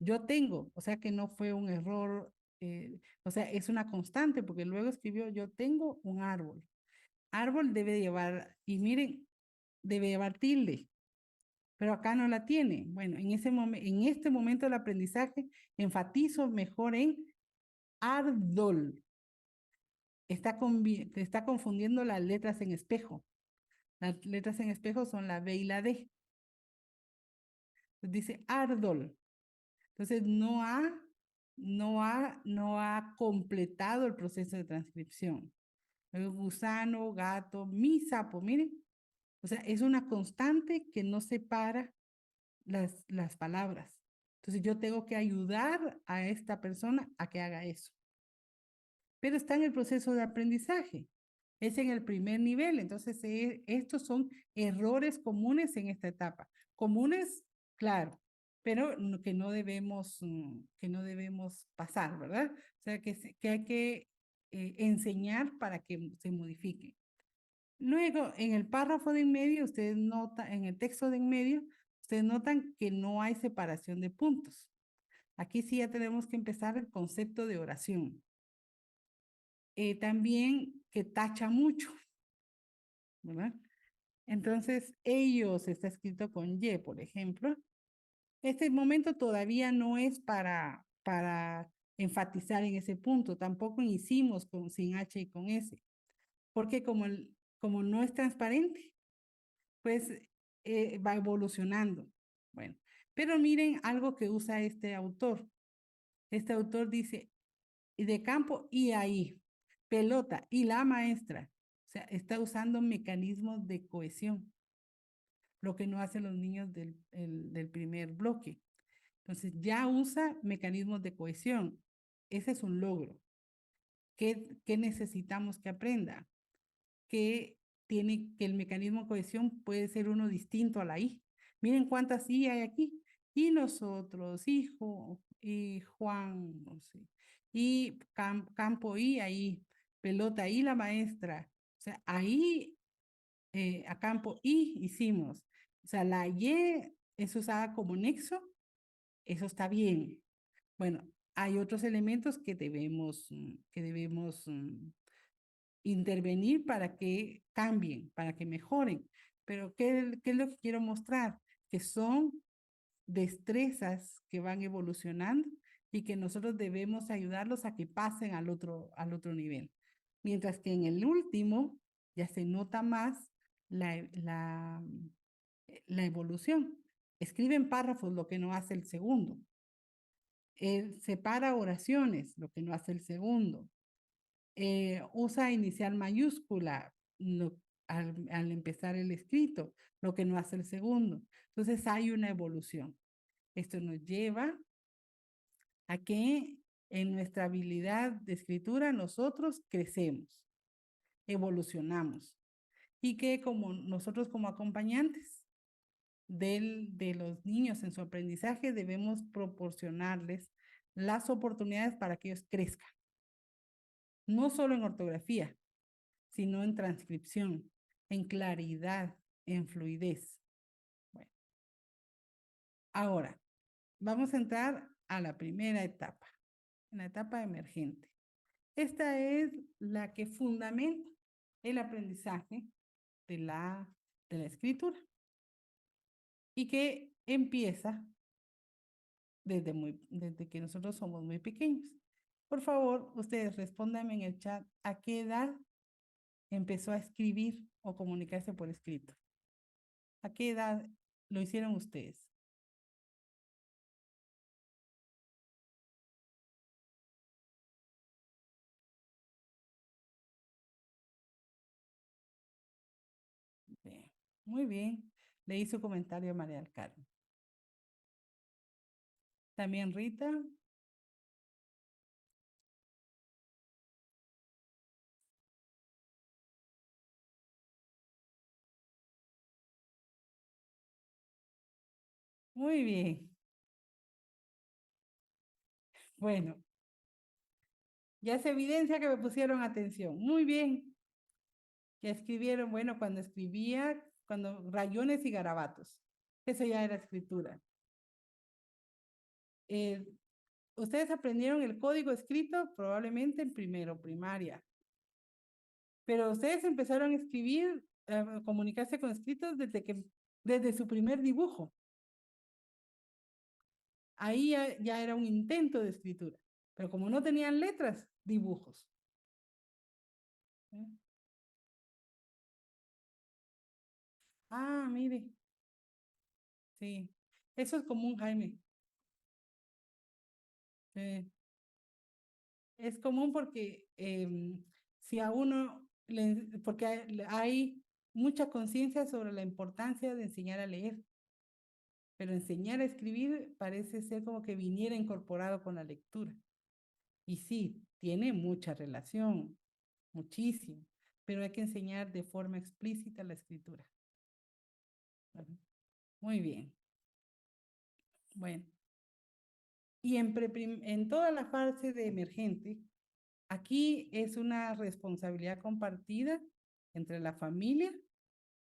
Yo tengo, o sea que no fue un error, o sea, es una constante, porque luego escribió, yo tengo un árbol. Árbol debe llevar, y miren, debe llevar tilde, pero acá no la tiene. Bueno, en este momento del aprendizaje, enfatizo mejor en árbol. Está confundiendo las letras en espejo. Las letras en espejo son la B y la D. Entonces dice árbol. Entonces no ha completado el proceso de transcripción. El gusano, gato, mi sapo, miren. O sea, es una constante que no separa las palabras. Entonces yo tengo que ayudar a esta persona a que haga eso. Pero está en el proceso de aprendizaje. Es en el primer nivel. Entonces estos son errores comunes en esta etapa. Comunes, claro, pero que no debemos pasar, ¿verdad? O sea, que hay que enseñar para que se modifique. Luego, en el párrafo de en medio, ustedes notan, en el texto de en medio, ustedes notan que no hay separación de puntos. Aquí sí ya tenemos que empezar el concepto de oración. También que tacha mucho, ¿verdad? Entonces, ellos está escrito con Y, por ejemplo. Este momento todavía no es para enfatizar en ese punto. Tampoco hicimos sin H y con S. Porque como no es transparente, pues va evolucionando. Bueno, pero miren algo que usa este autor. Este autor dice, de campo y ahí, pelota y la maestra. O sea, está usando mecanismos de cohesión, lo que no hacen los niños del primer bloque. Entonces, ya usa mecanismos de cohesión. Ese es un logro. ¿Qué necesitamos que aprenda? Que el mecanismo de cohesión puede ser uno distinto a la I. Miren cuántas I hay aquí. Y nosotros, hijo, y Juan, no sé. Y campo I, ahí, pelota I, la maestra. O sea, ahí, a campo I hicimos. O sea, la Y es usada como nexo, eso está bien. Bueno, hay otros elementos que debemos intervenir para que cambien, para que mejoren. Pero ¿qué es lo que quiero mostrar? Que son destrezas que van evolucionando y que nosotros debemos ayudarlos a que pasen al otro nivel. Mientras que en el último ya se nota más la evolución. Escriben párrafos, lo que no hace el segundo. Separa oraciones, lo que no hace el segundo. Usa inicial mayúscula al empezar el escrito, lo que no hace el segundo. Entonces hay una evolución. Esto nos lleva a que en nuestra habilidad de escritura nosotros crecemos, evolucionamos y que como nosotros como acompañantes de los niños en su aprendizaje debemos proporcionarles las oportunidades para que ellos crezcan. No solo en ortografía, sino en transcripción, en claridad, en fluidez. Bueno, ahora vamos a entrar a la primera etapa, en la etapa emergente. Esta es la que fundamenta el aprendizaje de la escritura y que empieza desde que nosotros somos muy pequeños. Por favor, ustedes respóndanme en el chat a qué edad empezó a escribir o comunicarse por escrito. ¿A qué edad lo hicieron ustedes? Bien, muy bien. Le hizo comentario a María del Carmen. También Rita. Muy bien. Bueno, ya se evidencia que me pusieron atención. Muy bien. Ya escribieron, bueno, cuando escribía, cuando rayones y garabatos. Eso ya era escritura. Ustedes aprendieron el código escrito probablemente en primero, primaria. Pero ustedes empezaron a escribir, a comunicarse con escritos desde su primer dibujo. Ahí ya era un intento de escritura. Pero como no tenían letras, dibujos. ¿Eh? Ah, mire. Sí. Eso es común, Jaime. Es común porque si a uno, porque hay mucha conciencia sobre la importancia de enseñar a leer, pero enseñar a escribir parece ser como que viniera incorporado con la lectura. Y sí, tiene mucha relación, muchísimo, pero hay que enseñar de forma explícita la escritura. Muy bien. Bueno. Y en toda la fase de emergente, aquí es una responsabilidad compartida entre la familia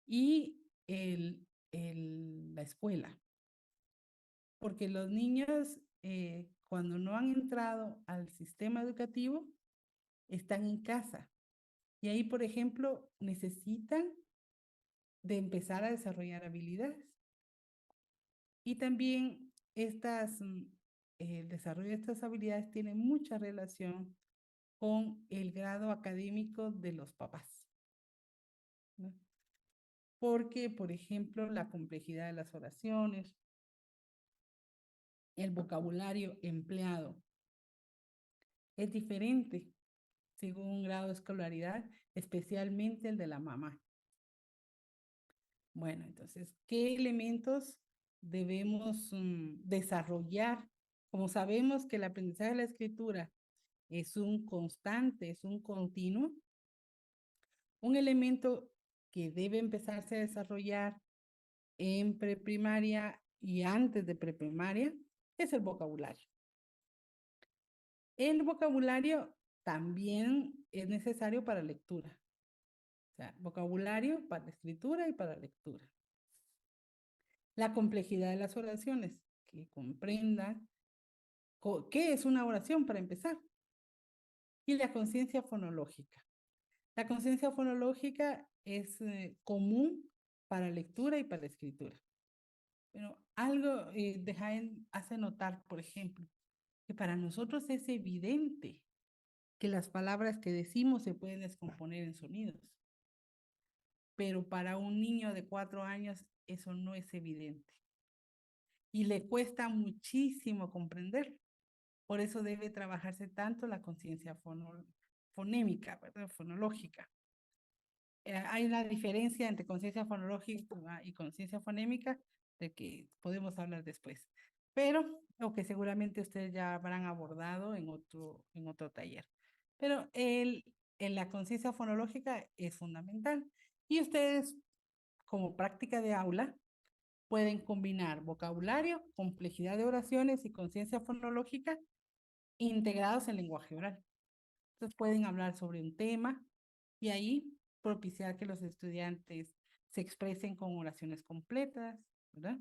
y la escuela. Porque los niños, cuando no han entrado al sistema educativo, están en casa. Y ahí, por ejemplo, necesitan de empezar a desarrollar habilidades. Y también el desarrollo de estas habilidades tiene mucha relación con el grado académico de los papás, ¿no? Porque, por ejemplo, la complejidad de las oraciones, el vocabulario empleado es diferente según un grado de escolaridad, especialmente el de la mamá. Bueno, entonces, ¿qué elementos debemos desarrollar? Como sabemos que el aprendizaje de la escritura es un constante, es un continuo, un elemento que debe empezarse a desarrollar en preprimaria y antes de preprimaria es el vocabulario. El vocabulario también es necesario para lectura. O sea, vocabulario para escritura y para lectura. La complejidad de las oraciones, que comprendan qué es una oración para empezar. Y la conciencia fonológica. La conciencia fonológica es común para lectura y para escritura. Pero algo de Jaén hace notar, por ejemplo, que para nosotros es evidente que las palabras que decimos se pueden descomponer en sonidos. Pero para un niño de 4 años eso no es evidente. Y le cuesta muchísimo comprender. Por eso debe trabajarse tanto la conciencia fonémica, ¿verdad? Fonológica. Hay una diferencia entre conciencia fonológica y conciencia fonémica de que podemos hablar después. Pero, o que seguramente ustedes ya habrán abordado en otro taller. Pero la conciencia fonológica es fundamental. Y ustedes, como práctica de aula, pueden combinar vocabulario, complejidad de oraciones y conciencia fonológica integrados en lenguaje oral. Entonces pueden hablar sobre un tema y ahí propiciar que los estudiantes se expresen con oraciones completas, ¿verdad?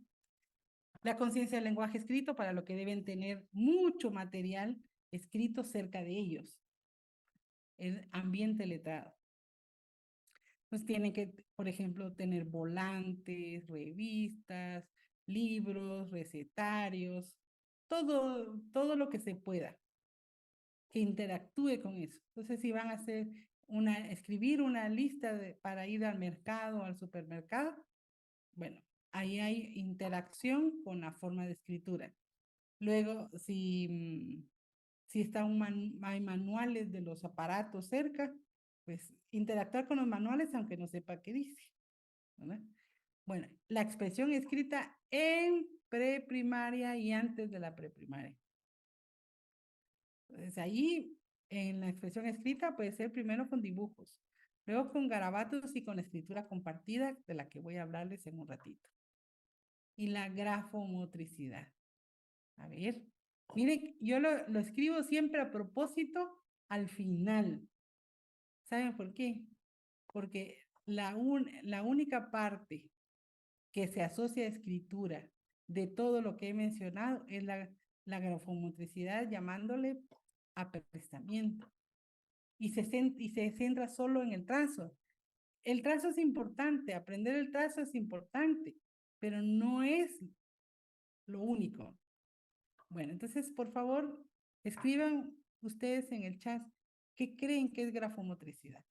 La conciencia del lenguaje escrito, para lo que deben tener mucho material escrito cerca de ellos. El ambiente letrado. Pues tienen que, por ejemplo, tener volantes, revistas, libros, recetarios, todo lo que se pueda, que interactúe con eso. Entonces, si van a escribir una lista para ir al mercado, al supermercado, bueno, ahí hay interacción con la forma de escritura. Luego, si hay manuales de los aparatos cerca, pues interactuar con los manuales aunque no sepa qué dice, ¿verdad? Bueno, la expresión escrita en preprimaria y antes de la preprimaria. Entonces ahí en la expresión escrita puede ser primero con dibujos, luego con garabatos y con escritura compartida, de la que voy a hablarles en un ratito. y la grafomotricidad. A ver, miren, yo lo escribo siempre a propósito al final. ¿Saben por qué? Porque la única parte que se asocia a escritura de todo lo que he mencionado es la grafomotricidad, llamándole aperezamiento. Y se centra solo en el trazo. El trazo es importante, aprender el trazo es importante, pero no es lo único. Bueno, entonces, por favor, escriban ustedes en el chat qué creen que es grafomotricidad.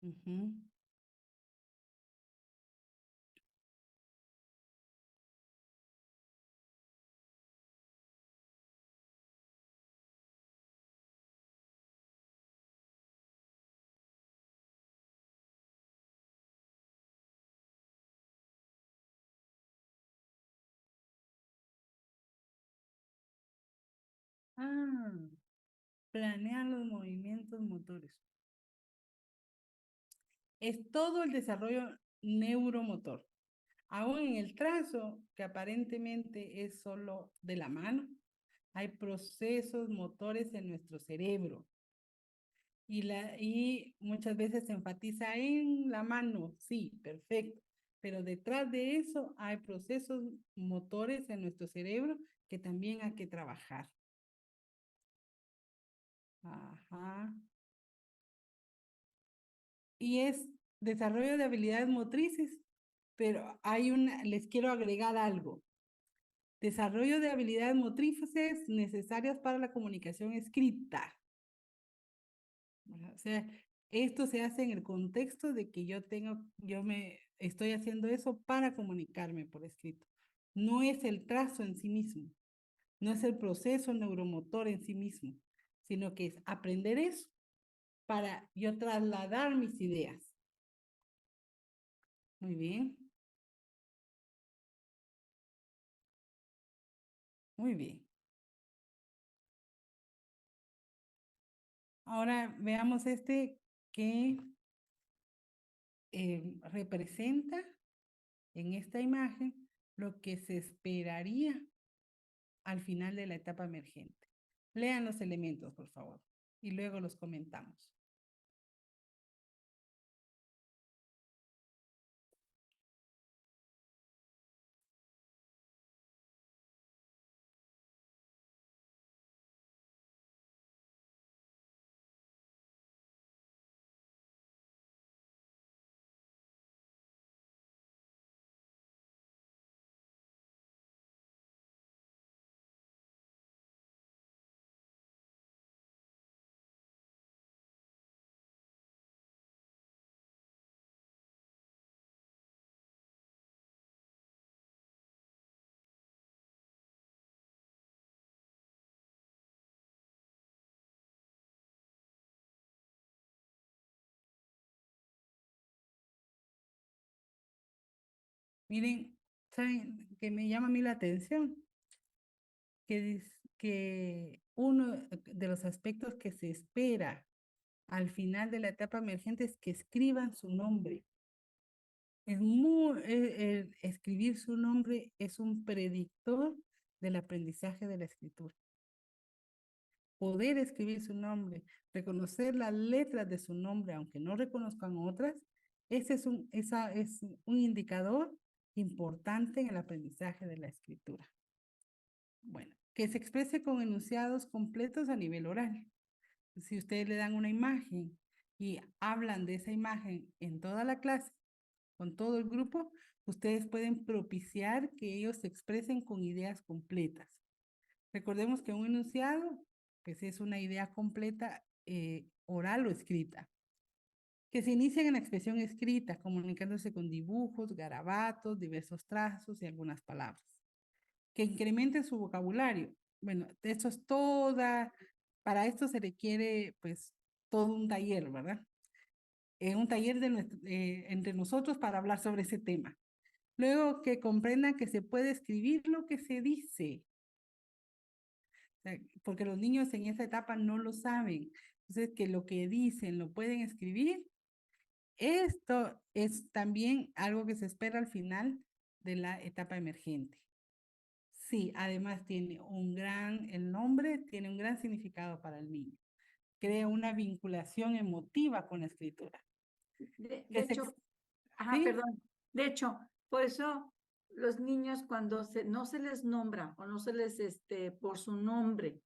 Ujú. Ah, planear los movimientos motores. Es todo el desarrollo neuromotor. Aún en el trazo, que aparentemente es solo de la mano, hay procesos motores en nuestro cerebro. Y muchas veces se enfatiza en la mano, sí, perfecto. Pero detrás de eso hay procesos motores en nuestro cerebro que también hay que trabajar. Ajá. Y es desarrollo de habilidades motrices, pero les quiero agregar algo. Desarrollo de habilidades motrices necesarias para la comunicación escrita. O sea, esto se hace en el contexto de que estoy haciendo eso para comunicarme por escrito. No es el trazo en sí mismo, no es el proceso neuromotor en sí mismo, sino que es aprender eso para yo trasladar mis ideas. Muy bien. Muy bien. Ahora veamos este que representa en esta imagen lo que se esperaría al final de la etapa emergente. Lean los elementos, por favor, y luego los comentamos. Miren, ¿saben qué me llama a mí la atención? Que uno de los aspectos que se espera al final de la etapa emergente es que escriban su nombre. Escribir su nombre es un predictor del aprendizaje de la escritura. Poder escribir su nombre, reconocer las letras de su nombre, aunque no reconozcan otras, ese es un indicador importante en el aprendizaje de la escritura. Bueno, que se exprese con enunciados completos a nivel oral. Si ustedes le dan una imagen y hablan de esa imagen en toda la clase, con todo el grupo, ustedes pueden propiciar que ellos se expresen con ideas completas. Recordemos que un enunciado pues es una idea completa oral o escrita. Que se inicien en la expresión escrita, comunicándose con dibujos, garabatos, diversos trazos y algunas palabras. Que incrementen su vocabulario. bueno, esto es para esto se requiere pues todo un taller, ¿verdad? Un taller entre nosotros para hablar sobre ese tema. Luego que comprendan que se puede escribir lo que se dice, porque los niños en esa etapa no lo saben. Entonces, que lo que dicen lo pueden escribir. Esto es también algo que se espera al final de la etapa emergente. Sí, además el nombre tiene un gran significado para el niño. Crea una vinculación emotiva con la escritura. De Que se hecho, ex- ajá, ¿sí? perdón. De hecho, por eso los niños cuando no se les nombra o no se les, por su nombre,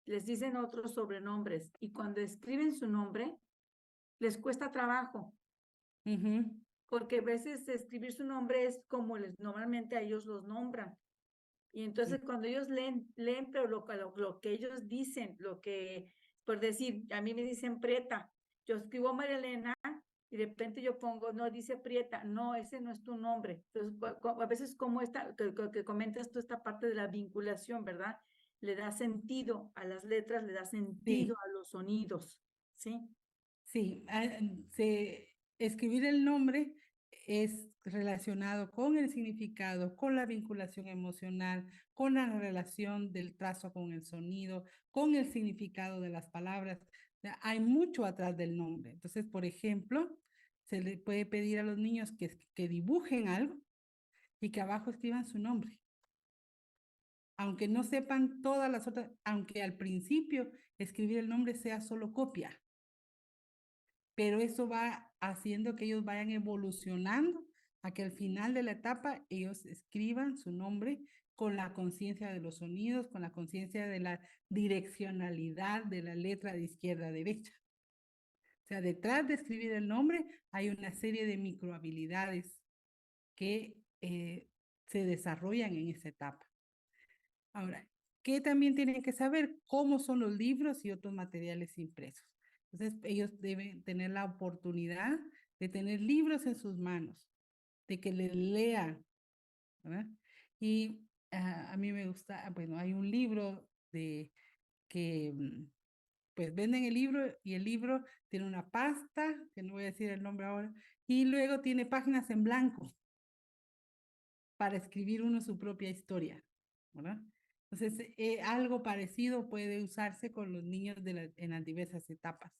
les dicen otros sobrenombres y cuando escriben su nombre, les cuesta trabajo, Ujú, porque a veces escribir su nombre es como normalmente a ellos los nombran. Y entonces cuando ellos leen, pero lo que ellos dicen, por decir, a mí me dicen Prieta, yo escribo María Elena y de repente yo pongo, no, dice Prieta, no, ese no es tu nombre. Entonces, a veces como que comentas tú esta parte de la vinculación, ¿verdad? Le da sentido a las letras, le da sentido sí, a los sonidos, ¿sí? sí. Escribir el nombre es relacionado con el significado, con la vinculación emocional, con la relación del trazo con el sonido, con el significado de las palabras. O sea, hay mucho atrás del nombre. Entonces, por ejemplo, se le puede pedir a los niños que dibujen algo y que abajo escriban su nombre. Aunque no sepan todas las otras, aunque al principio escribir el nombre sea solo copia, pero eso va haciendo que ellos vayan evolucionando a que al final de la etapa ellos escriban su nombre con la conciencia de los sonidos, con la conciencia de la direccionalidad de la letra de izquierda a derecha. O sea, detrás de escribir el nombre hay una serie de microhabilidades que se desarrollan en esa etapa. Ahora, ¿qué también tienen que saber? Cómo son los libros y otros materiales impresos. Entonces, ellos deben tener la oportunidad de tener libros en sus manos, de que les lean, ¿verdad? Y a mí me gusta, bueno, hay un libro que pues venden el libro y el libro tiene una pasta, que no voy a decir el nombre ahora, y luego tiene páginas en blanco para escribir uno su propia historia, ¿verdad? Entonces, algo parecido puede usarse con los niños en las diversas etapas,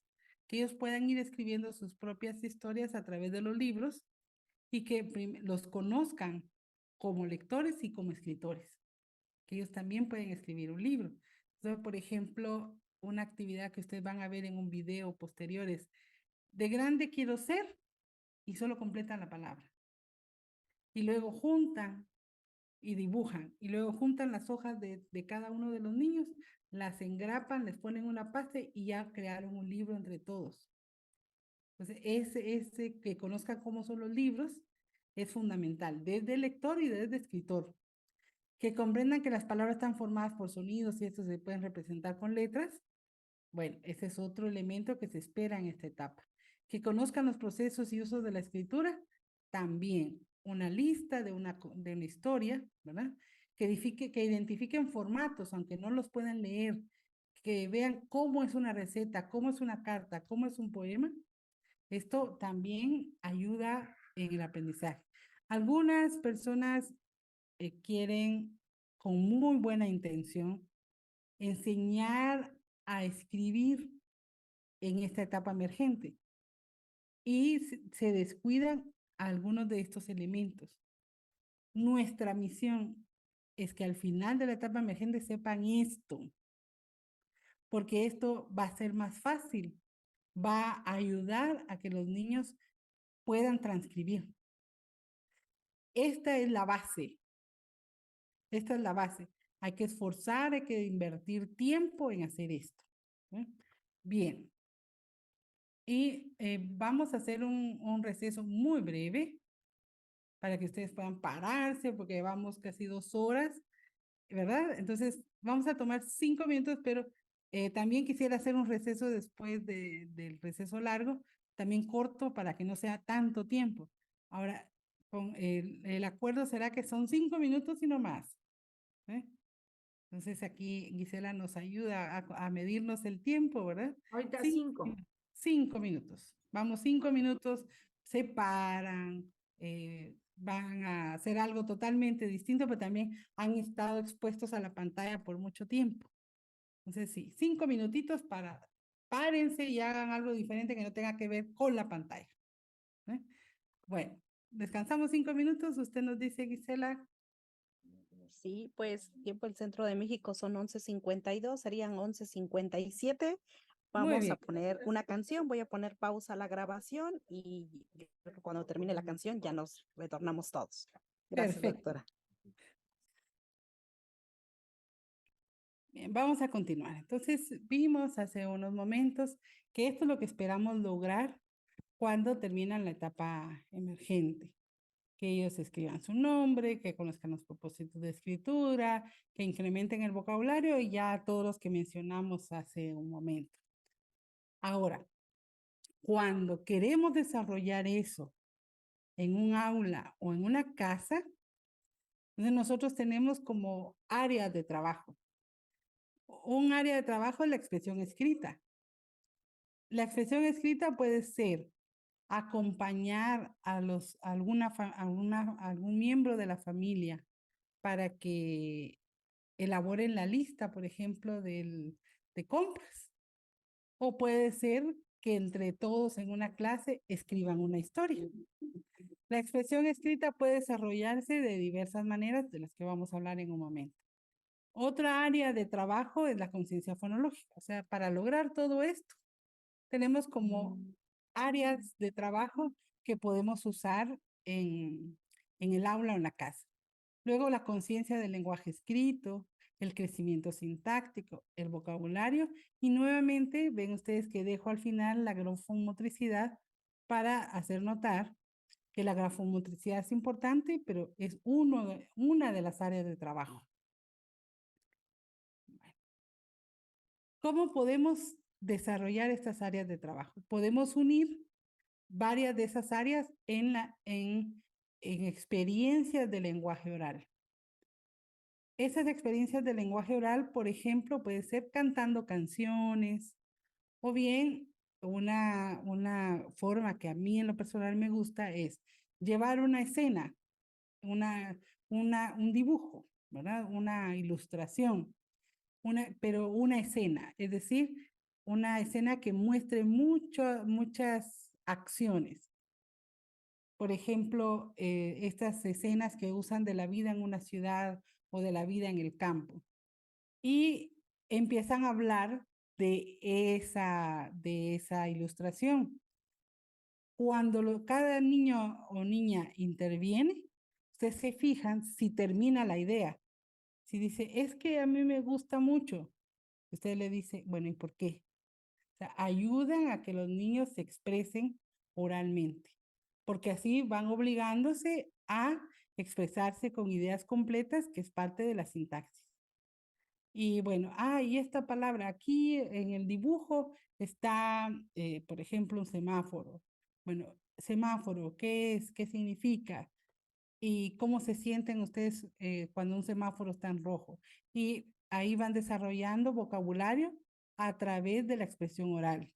que ellos puedan ir escribiendo sus propias historias a través de los libros y que los conozcan como lectores y como escritores, que ellos también pueden escribir un libro. Entonces, por ejemplo, una actividad que ustedes van a ver en un video posterior es, de grande quiero ser, y solo completan la palabra. Y luego juntan y dibujan, y luego juntan las hojas de cada uno de los niños, las engrapan, les ponen una pasta y ya crearon un libro entre todos. Entonces, ese que conozcan cómo son los libros es fundamental, desde el lector y desde el escritor. Que comprendan que las palabras están formadas por sonidos y estos se pueden representar con letras. Bueno, ese es otro elemento que se espera en esta etapa. Que conozcan los procesos y usos de la escritura, también una lista de una historia, ¿verdad? Que identifiquen formatos, aunque no los puedan leer, que vean cómo es una receta, cómo es una carta, cómo es un poema. Esto también ayuda en el aprendizaje. Algunas personas quieren, con muy buena intención, enseñar a escribir en esta etapa emergente y se descuidan algunos de estos elementos. Nuestra misión es que al final de la etapa emergente sepan esto, porque esto va a ser más fácil, va a ayudar a que los niños puedan transcribir. Esta es la base. Esta es la base. Hay que esforzar, hay que invertir tiempo en hacer esto. Bien. Y vamos a hacer un receso muy breve para que ustedes puedan pararse porque llevamos casi 2 horas, ¿verdad? Entonces, vamos a tomar 5 minutos, pero también quisiera hacer un receso después del receso largo, también corto para que no sea tanto tiempo. Ahora, el acuerdo será que son 5 minutos y no más. Entonces aquí Gisela nos ayuda a medirnos el tiempo, ¿verdad? Ahorita Sí, 5. 5 minutos. Vamos, 5 minutos, se paran, van a hacer algo totalmente distinto, pero también han estado expuestos a la pantalla por mucho tiempo. Entonces sí, 5 minutitos para párense y hagan algo diferente que no tenga que ver con la pantalla. ¿Eh? Bueno, descansamos 5 minutos. Usted nos dice, Gisela. Sí, pues tiempo el centro de México son 11:52, serían 11:57. Muy Vamos a bien. poner una canción, voy a poner pausa a la grabación y yo creo que cuando termine la canción ya nos retornamos todos. Gracias, Perfecto. doctora. Bien, vamos a continuar. Entonces, vimos hace unos momentos que esto es lo que esperamos lograr cuando terminan la etapa emergente. Que ellos escriban su nombre, que conozcan los propósitos de escritura, que incrementen el vocabulario y ya todos los que mencionamos hace un momento. Ahora, cuando queremos desarrollar eso en un aula o en una casa, entonces nosotros tenemos como áreas de trabajo. Un área de trabajo es la expresión escrita. La expresión escrita puede ser acompañar a algún miembro de la familia para que elaboren la lista, por ejemplo, de compras. O puede ser que entre todos en una clase escriban una historia. La expresión escrita puede desarrollarse de diversas maneras, de las que vamos a hablar en un momento. Otra área de trabajo es la conciencia fonológica. O sea, para lograr todo esto, tenemos como áreas de trabajo que podemos usar en el aula o en la casa. Luego la conciencia del lenguaje escrito, el crecimiento sintáctico, el vocabulario y nuevamente ven ustedes que dejo al final la grafomotricidad para hacer notar que la grafomotricidad es importante, pero es una de las áreas de trabajo. ¿Cómo podemos desarrollar estas áreas de trabajo? Podemos unir varias de esas áreas en experiencias de lenguaje oral. Esas experiencias de lenguaje oral, por ejemplo, puede ser cantando canciones o bien una forma que a mí en lo personal me gusta es llevar una escena, un dibujo, ¿verdad? Una ilustración, pero una escena, es decir, una escena que muestre muchas acciones. Por ejemplo, estas escenas que usan de la vida en una ciudad o de la vida en el campo. Y empiezan a hablar de esa ilustración. Cuando cada niño o niña interviene, ustedes se fijan si termina la idea. Si dice, es que a mí me gusta mucho, usted le dice, bueno, ¿y por qué? O sea, ayudan a que los niños se expresen oralmente, porque así van obligándose a expresarse con ideas completas, que es parte de la sintaxis. Y bueno, y esta palabra aquí en el dibujo está, por ejemplo, un semáforo. Bueno, semáforo, ¿qué es? ¿Qué significa? ¿Y cómo se sienten ustedes cuando un semáforo está en rojo? Y ahí van desarrollando vocabulario a través de la expresión oral.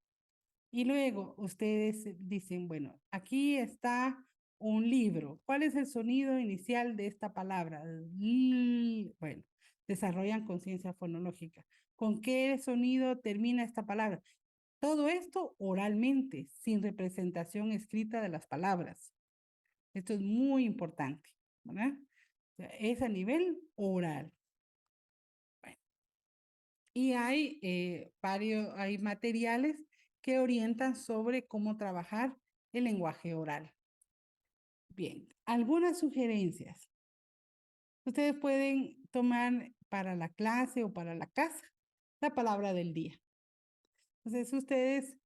Y luego ustedes dicen, bueno, aquí está un libro. ¿Cuál es el sonido inicial de esta palabra? Bueno, desarrollan conciencia fonológica. ¿Con qué sonido termina esta palabra? Todo esto oralmente, sin representación escrita de las palabras. Esto es muy importante, ¿verdad? O sea, es a nivel oral. Bueno. Y hay materiales que orientan sobre cómo trabajar el lenguaje oral. Bien, algunas sugerencias. Ustedes pueden tomar para la clase o para la casa la palabra del día. Entonces, ustedes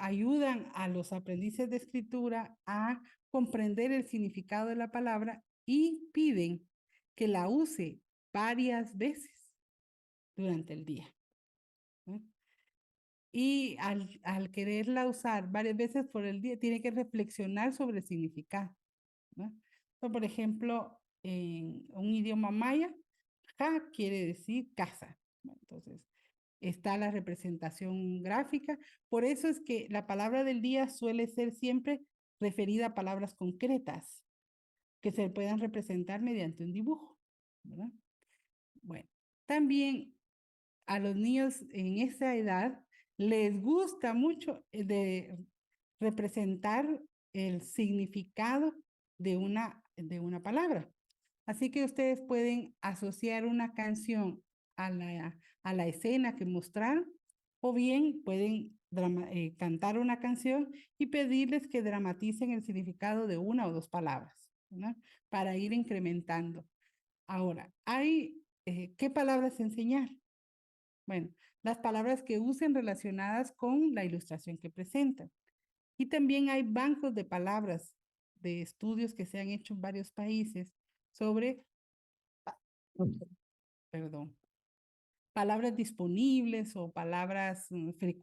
ayudan a los aprendices de escritura a comprender el significado de la palabra y piden que la use varias veces durante el día. Y al quererla usar varias veces por el día, tiene que reflexionar sobre el significado, ¿no? Por ejemplo, en un idioma maya, Ja quiere decir casa. Entonces, está la representación gráfica. Por eso es que la palabra del día suele ser siempre referida a palabras concretas que se puedan representar mediante un dibujo, ¿verdad? Bueno, también a los niños en esa edad les gusta mucho de representar el significado de una palabra. Así que ustedes pueden asociar una canción a la escena que mostraron, o bien pueden cantar una canción y pedirles que dramaticen el significado de una o dos palabras, ¿no? Para ir incrementando. Ahora, ¿qué palabras enseñar? Bueno, las palabras que usen relacionadas con la ilustración que presentan. Y también hay bancos de palabras de estudios que se han hecho en varios países sobre, perdón, palabras disponibles o palabras frecuentes